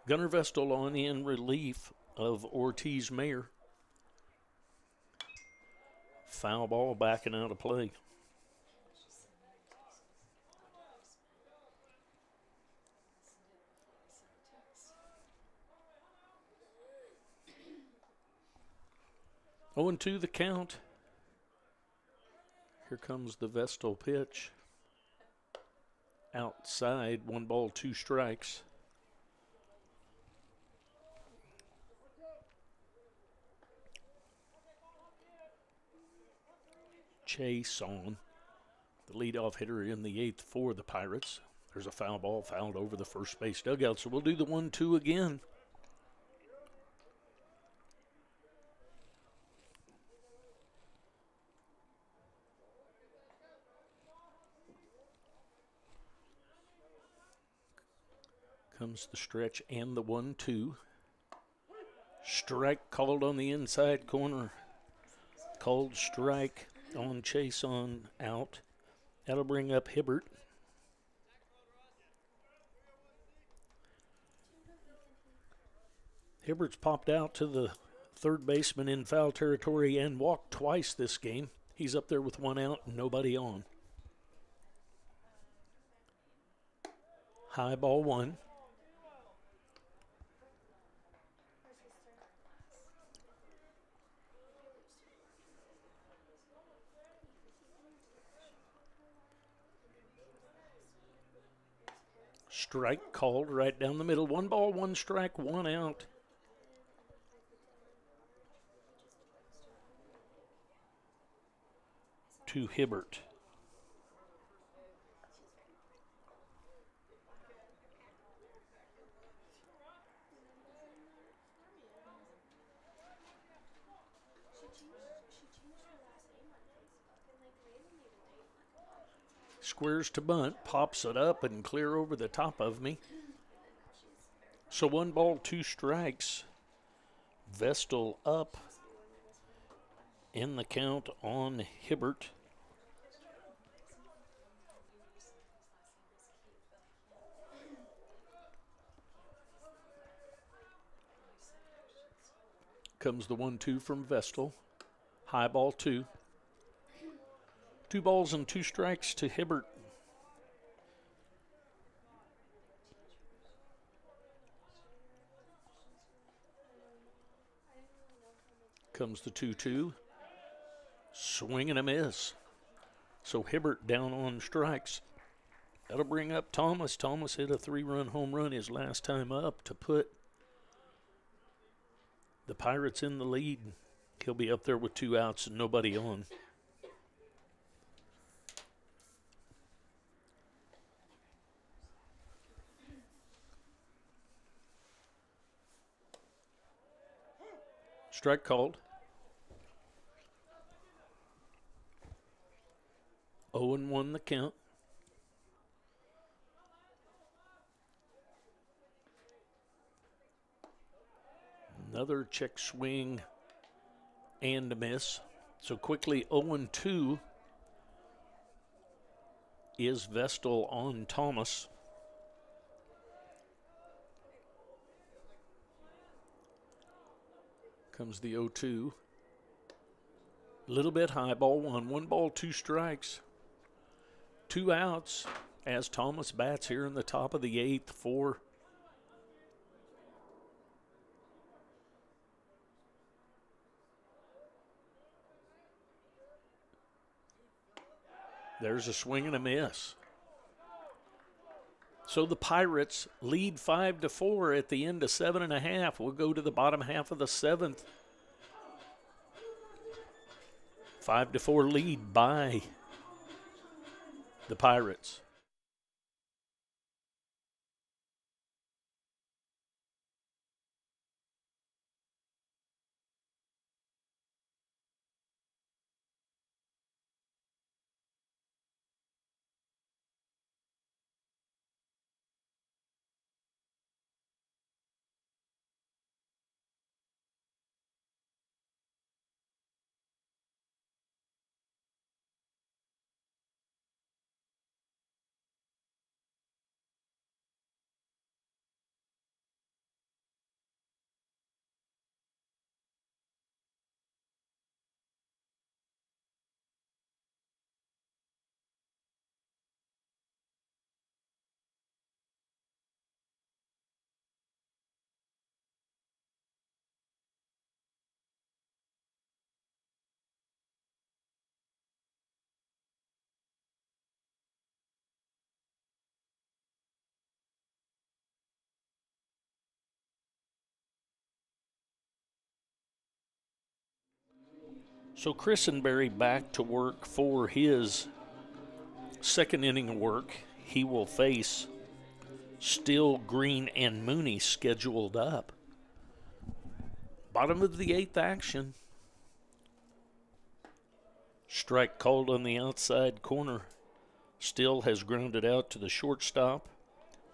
Speaker 1: Gunnar Vestal on in relief of Ortiz Mayer. Foul ball backing out of play. Oh, and 2 the count. Here comes the Vestal pitch. Outside, 1 ball, 2 strikes. Chase on, the leadoff hitter in the 8th for the Pirates. There's a foul ball fouled over the first base dugout, so we'll do the 1-2 again. Comes the stretch and the 1-2. Strike called on the inside corner. Called strike on Chase on out. That'll bring up Hibbert. Hibbert's popped out to the third baseman in foul territory and walked twice this game. He's up there with 1 out and nobody on. High ball 1. Strike called right down the middle. 1 ball, 1 strike, 1 out. To Hibbert. Squares to bunt, pops it up and clear over the top of me. So 1 ball, 2 strikes. Vestal up in the count on Hibbert. Comes the 1-2 from Vestal. High ball 2. 2 balls and 2 strikes to Hibbert. Comes the 2-2. Swing and a miss. So Hibbert down on strikes. That'll bring up Thomas. Thomas hit a 3-run home run his last time up to put the Pirates in the lead. He'll be up there with 2 outs and nobody on. Strike called. 0-1 the count. Another check swing and a miss. So quickly 0-2 is Vestal on Thomas. Comes the 0-2. Little bit high, ball 1. 1 ball, 2 strikes. 2 outs as Thomas bats here in the top of the 8th for there's a swing and a miss. So the Pirates lead 5-4 at the end of 7.5. We'll go to the bottom half of the 7th. 5-4 lead by the Pirates. So Christenberry back to work for his second inning of work. He will face Still, Green, and Mooney scheduled up. Bottom of the 8th action. Strike called on the outside corner. Still has grounded out to the shortstop.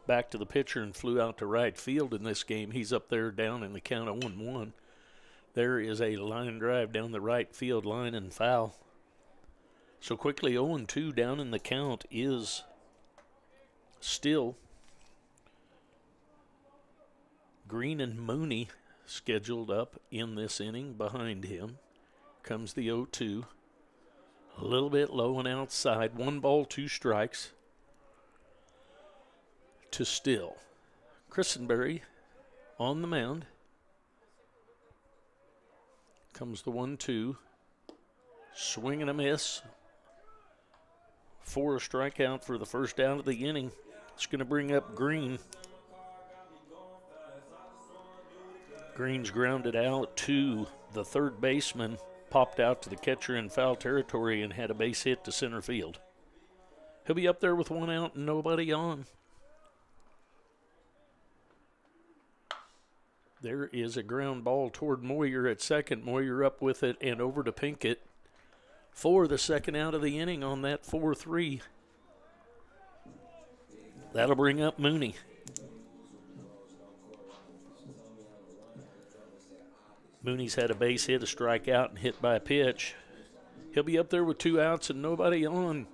Speaker 1: Back to the pitcher and flew out to right field in this game. He's up there down in the count of 1-1. There is a line drive down the right field line and foul. So quickly 0-2 down in the count is Still. Green and Mooney scheduled up in this inning. Behind him comes the 0-2. A little bit low and outside. 1 ball, 2 strikes to Still. Christenberry on the mound. Comes the 1-2. Swing and a miss. For a strikeout for the first out of the inning. It's going to bring up Green. Green's grounded out to the third baseman, popped out to the catcher in foul territory and had a base hit to center field. He'll be up there with 1 out and nobody on. There is a ground ball toward Moyer at second. Moyer up with it and over to Pinkett for the second out of the inning on that 4-3. That'll bring up Mooney. Mooney's had a base hit, a strikeout, and hit by a pitch. He'll be up there with 2 outs and nobody on.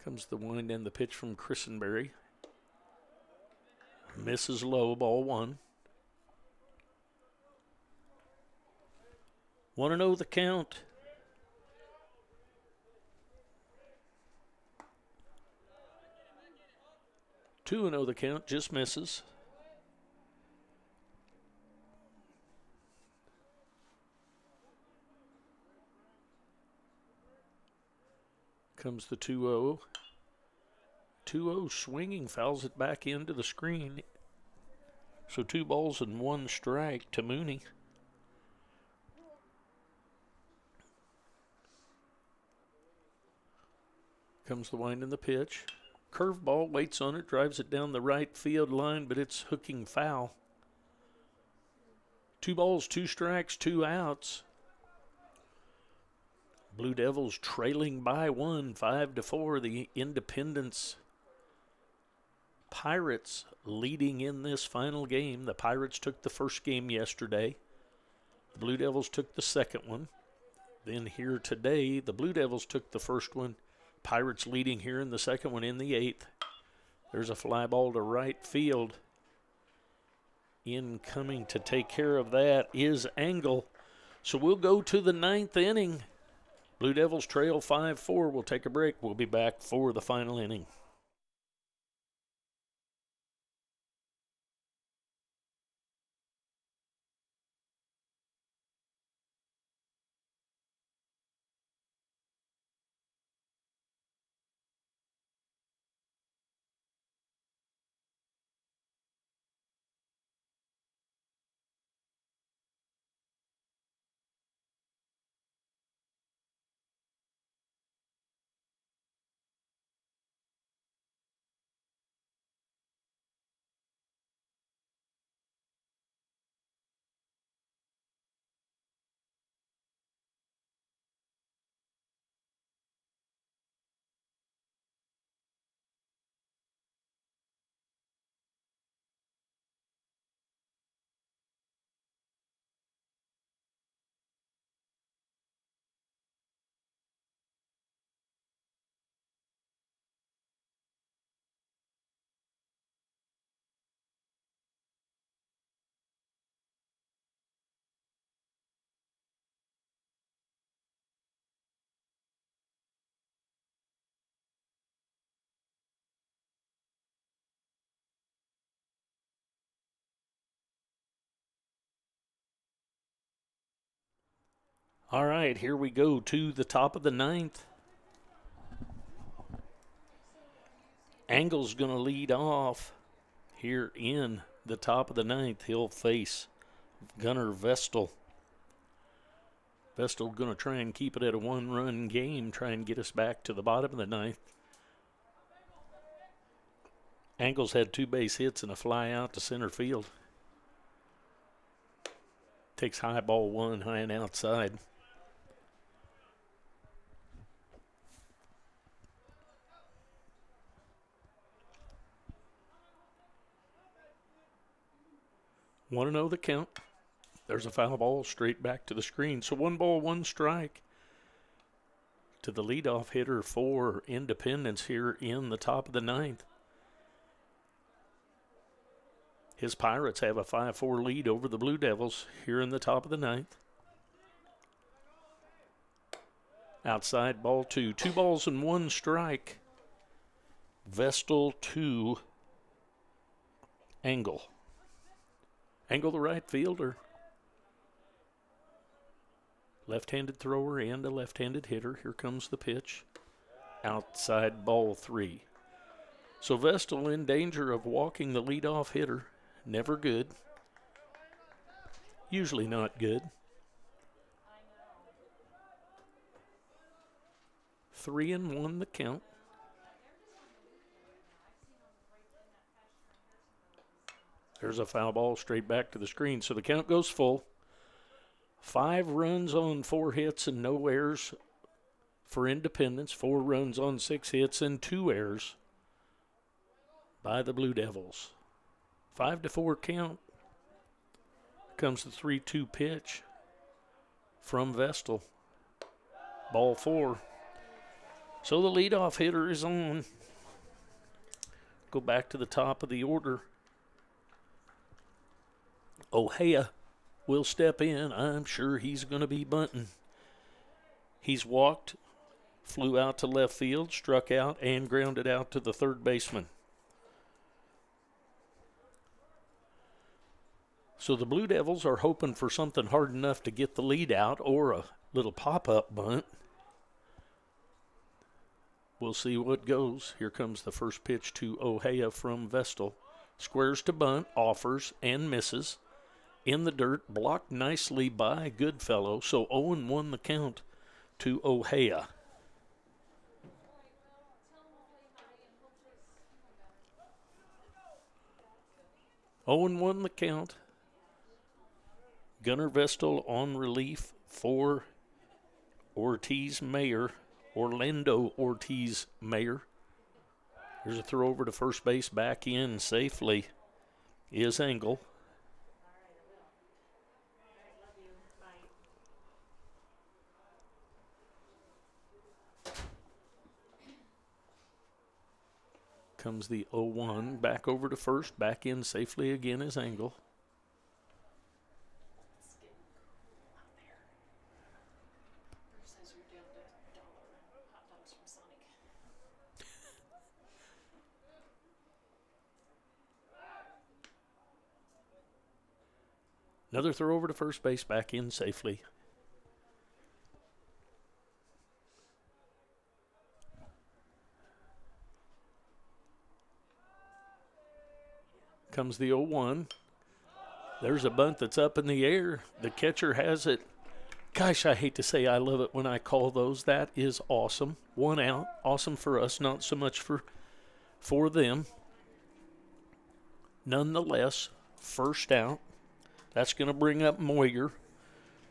Speaker 1: Comes the wind and the pitch from Christenberry. Misses low, ball 1. 1-0 the count. 2-0 the count, just misses. Comes the 2-0. 2-0 swinging, fouls it back into the screen. So 2 balls and 1 strike to Mooney. Comes the wind and the pitch. Curveball, waits on it, drives it down the right field line, but it's hooking foul. 2 balls, 2 strikes, 2 outs. Blue Devils trailing by 1, 5-4. The Independence Pirates leading in this final game. The Pirates took the first game yesterday. The Blue Devils took the second one. Then here today, the Blue Devils took the first one. Pirates leading here in the second one in the 8th. There's a fly ball to right field. Incoming to take care of that is Angle. So we'll go to the 9th inning. Blue Devils trail 5-4. We'll take a break. We'll be back for the final inning. All right, here we go to the top of the 9th. Angle's going to lead off here in the top of the ninth. He'll face Gunnar Vestal. Vestal going to try and keep it at a one-run game, try and get us back to the bottom of the ninth. Angle's had 2 base hits and a fly out to center field. Takes high ball 1, high and outside. Want to know the count? There's a foul ball straight back to the screen. So 1 ball, 1 strike to the leadoff hitter for Independence here in the top of the ninth. His Pirates have a 5-4 lead over the Blue Devils here in the top of the ninth. Outside ball 2. 2 balls and 1 strike. Vestal to Angle. Angle, the right fielder. Left-handed thrower and a left-handed hitter. Here comes the pitch. Outside ball 3. So Vestal in danger of walking the leadoff hitter. Never good. Usually not good. 3-1 the count. There's a foul ball straight back to the screen. So the count goes full. 5 runs on 4 hits and no errors for Independence. 4 runs on 6 hits and 2 errors by the Blue Devils. 5-4 count. Comes the 3-2 pitch from Vestal. Ball 4. So the leadoff hitter is on. Go back to the top of the order. Ohea will step in. I'm sure he's going to be bunting. He's walked, flew out to left field, struck out, and grounded out to the third baseman. So the Blue Devils are hoping for something hard enough to get the lead out or a little pop-up bunt. We'll see what goes. Here comes the first pitch to Ohea from Vestal. Squares to bunt, offers, and misses. In the dirt, blocked nicely by Goodfellow. So 0-1 the count to Ohea. Owen won the count. Gunnar Vestal on relief for Ortiz Mayer, Orlando Ortiz Mayer. Here's a throw over to first base, back in safely is Engel. Comes the 0-1, back over to first, back in safely again is Engel. Another throw over to first base, back in safely. Comes the 0-1. There's a bunt that's up in the air. The catcher has it. Gosh, I hate to say I love it when I call those. That is awesome. 1 out. Awesome for us, not so much for them. Nonetheless, first out. That's going to bring up Moyer.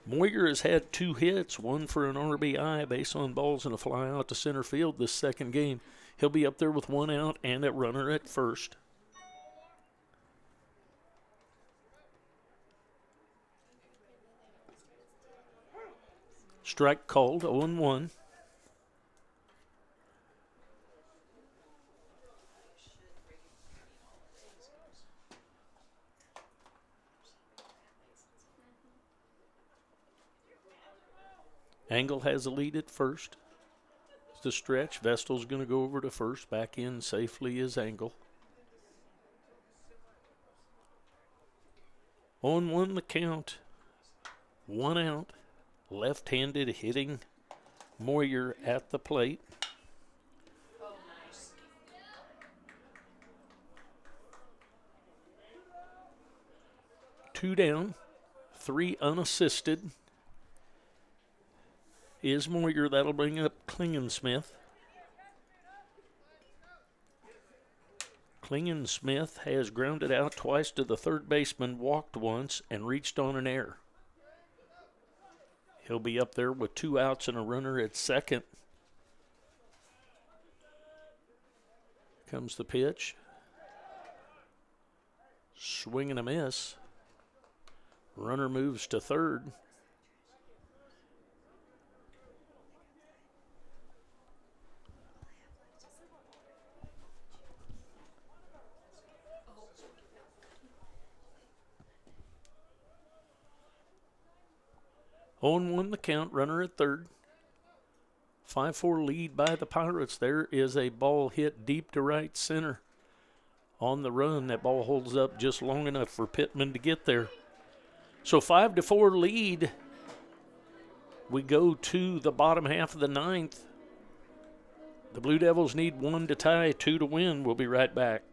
Speaker 1: Moyer has had 2 hits, 1 for an RBI, base on balls and a fly out to center field this second game. He'll be up there with 1 out and a runner at first. Strike called, 0-1. Engel has a lead at first. It's the stretch. Vestal's going to go over to first. Back in safely is Engel. 0-1 the count. 1 out. Left-handed hitting Moyer at the plate. 2 down, 3 unassisted. Is Moyer. That'll bring up Klingensmith. Klingensmith has grounded out twice to the third baseman, walked once, and reached on an error. He'll be up there with 2 outs and a runner at second. Comes the pitch. Swing and a miss. Runner moves to third. On 1 the count, runner at third. 5-4 lead by the Pirates. There is a ball hit deep to right center. On the run, that ball holds up just long enough for Pittman to get there. So 5-4 lead. We go to the bottom half of the 9th. The Blue Devils need 1 to tie, 2 to win. We'll be right back.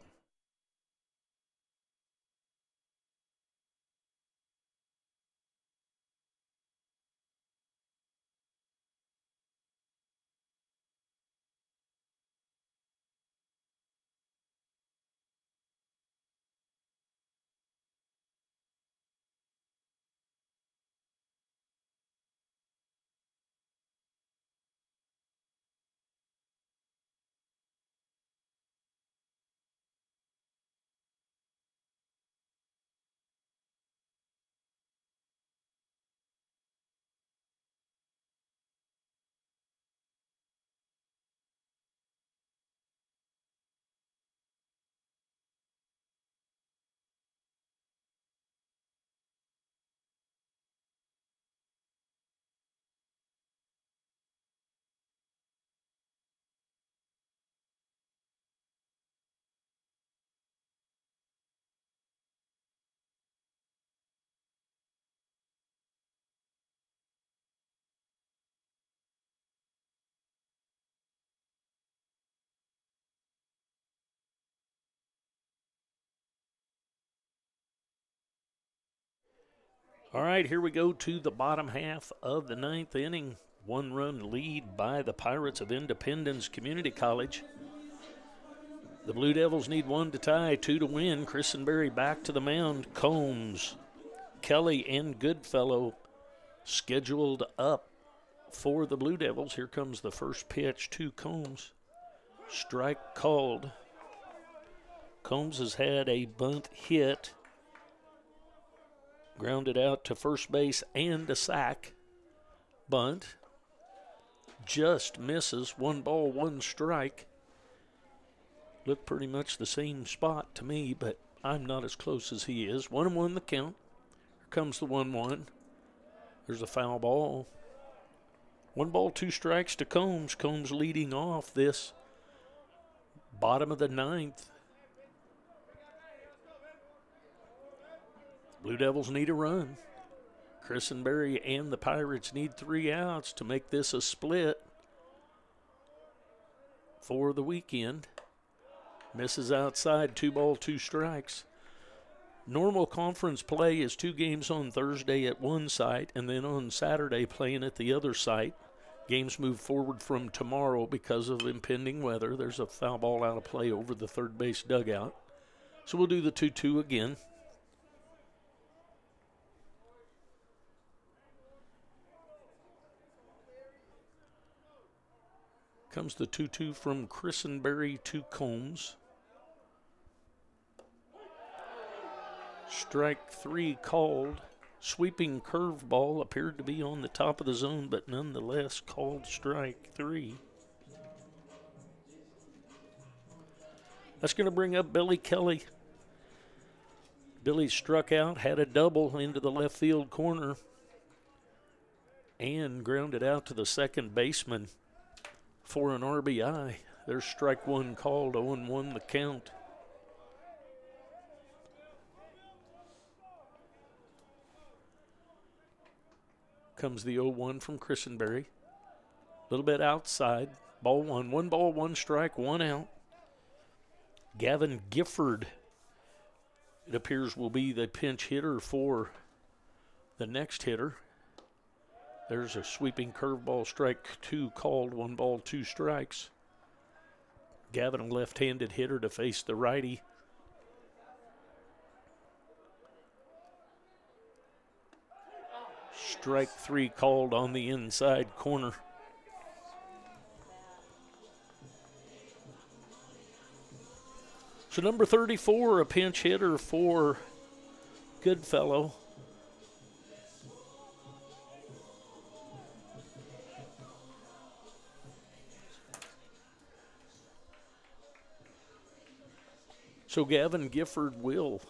Speaker 1: All right, here we go to the bottom half of the 9th inning. 1-run lead by the Pirates of Independence Community College. The Blue Devils need 1 to tie, 2 to win. Christenberry back to the mound. Combs, Kelly, and Goodfellow scheduled up for the Blue Devils. Here comes the first pitch to Combs. Strike called. Combs has had a bunt hit. Grounded out to first base and a sack. Bunt. Just misses. 1 ball, 1 strike. Looked pretty much the same spot to me, but I'm not as close as he is. 1-1 the count. Here comes the 1-1. There's a foul ball. 1 ball, 2 strikes to Combs. Combs leading off this bottom of the 9th. Blue Devils need a run. Christenberry and the Pirates need 3 outs to make this a split for the weekend. Misses outside, 2 ball, 2 strikes. Normal conference play is 2 games on Thursday at one site and then on Saturday playing at the other site. Games move forward from tomorrow because of impending weather. There's a foul ball out of play over the third base dugout. So we'll do the 2-2 again. Comes the 2-2 from Christenberry to Combs. Strike 3 called. Sweeping curveball appeared to be on the top of the zone, but nonetheless called strike 3. That's going to bring up Billy Kelly. Billy struck out, had a double into the left field corner, and grounded out to the second baseman for an RBI. There's strike 1 called, 0-1 the count. Comes the 0-1 from Christenberry. A little bit outside. Ball 1. 1 ball, 1 strike, 1 out. Gavin Gifford it appears will be the pinch hitter for the next hitter. There's a sweeping curveball, strike 2 called, 1 ball, 2 strikes. Gavin, a left-handed hitter to face the righty. Strike 3 called on the inside corner. So number 34, a pinch hitter for Goodfellow. So Gavin Gifford will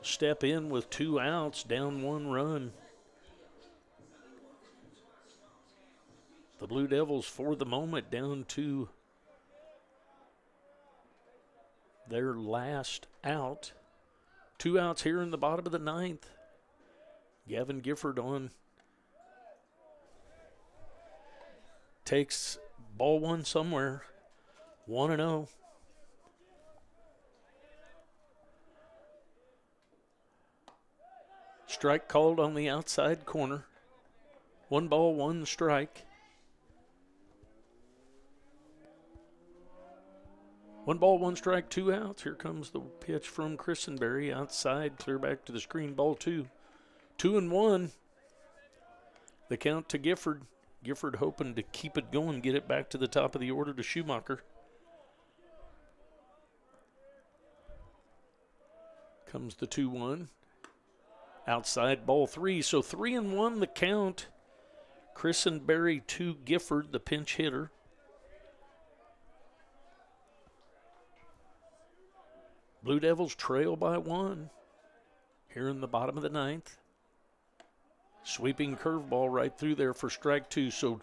Speaker 1: step in with 2 outs, down 1 run. The Blue Devils, for the moment, down to their last out. 2 outs here in the bottom of the 9th. Gavin Gifford on. Takes ball 1 somewhere. 1-0. Strike called on the outside corner. 1 ball, 1 strike. 1 ball, 1 strike, 2 outs. Here comes the pitch from Christenberry outside, clear back to the screen, ball 2. 2-1. The count to Gifford. Gifford hoping to keep it going, get it back to the top of the order to Schumacher. Comes the 2-1. Outside, ball 3. So 3-1 the count. Christenberry to Gifford, the pinch hitter. Blue Devils trail by 1 here in the bottom of the 9th. Sweeping curveball right through there for strike 2. So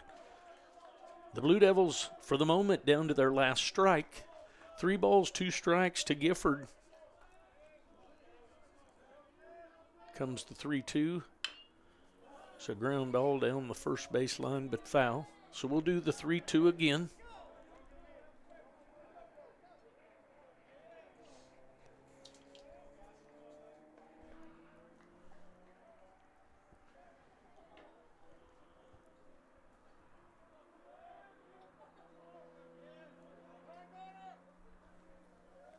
Speaker 1: the Blue Devils, for the moment, down to their last strike. 3 balls, 2 strikes to Gifford. Comes the 3-2. It's a ground ball down the first baseline, but foul. So we'll do the 3-2 again.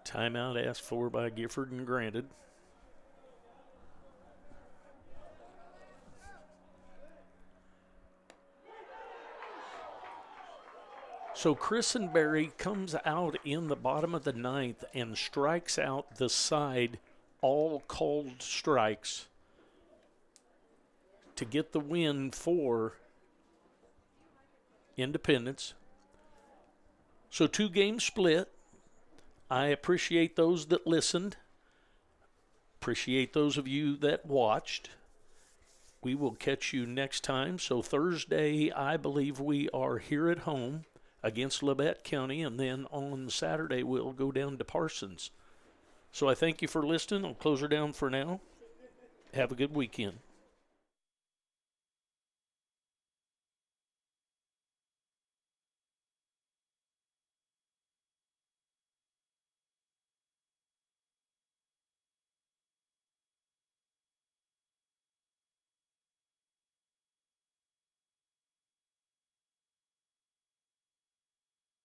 Speaker 1: Timeout asked for by Gifford and granted. So Christenberry comes out in the bottom of the 9th and strikes out the side, all called strikes, to get the win for Independence. So 2-game split. I appreciate those that listened. Appreciate those of you that watched. We will catch you next time. So Thursday, I believe we are here at home against Labette County, and then on Saturday we'll go down to Parsons. So I thank you for listening. I'll close her down for now. Have a good weekend.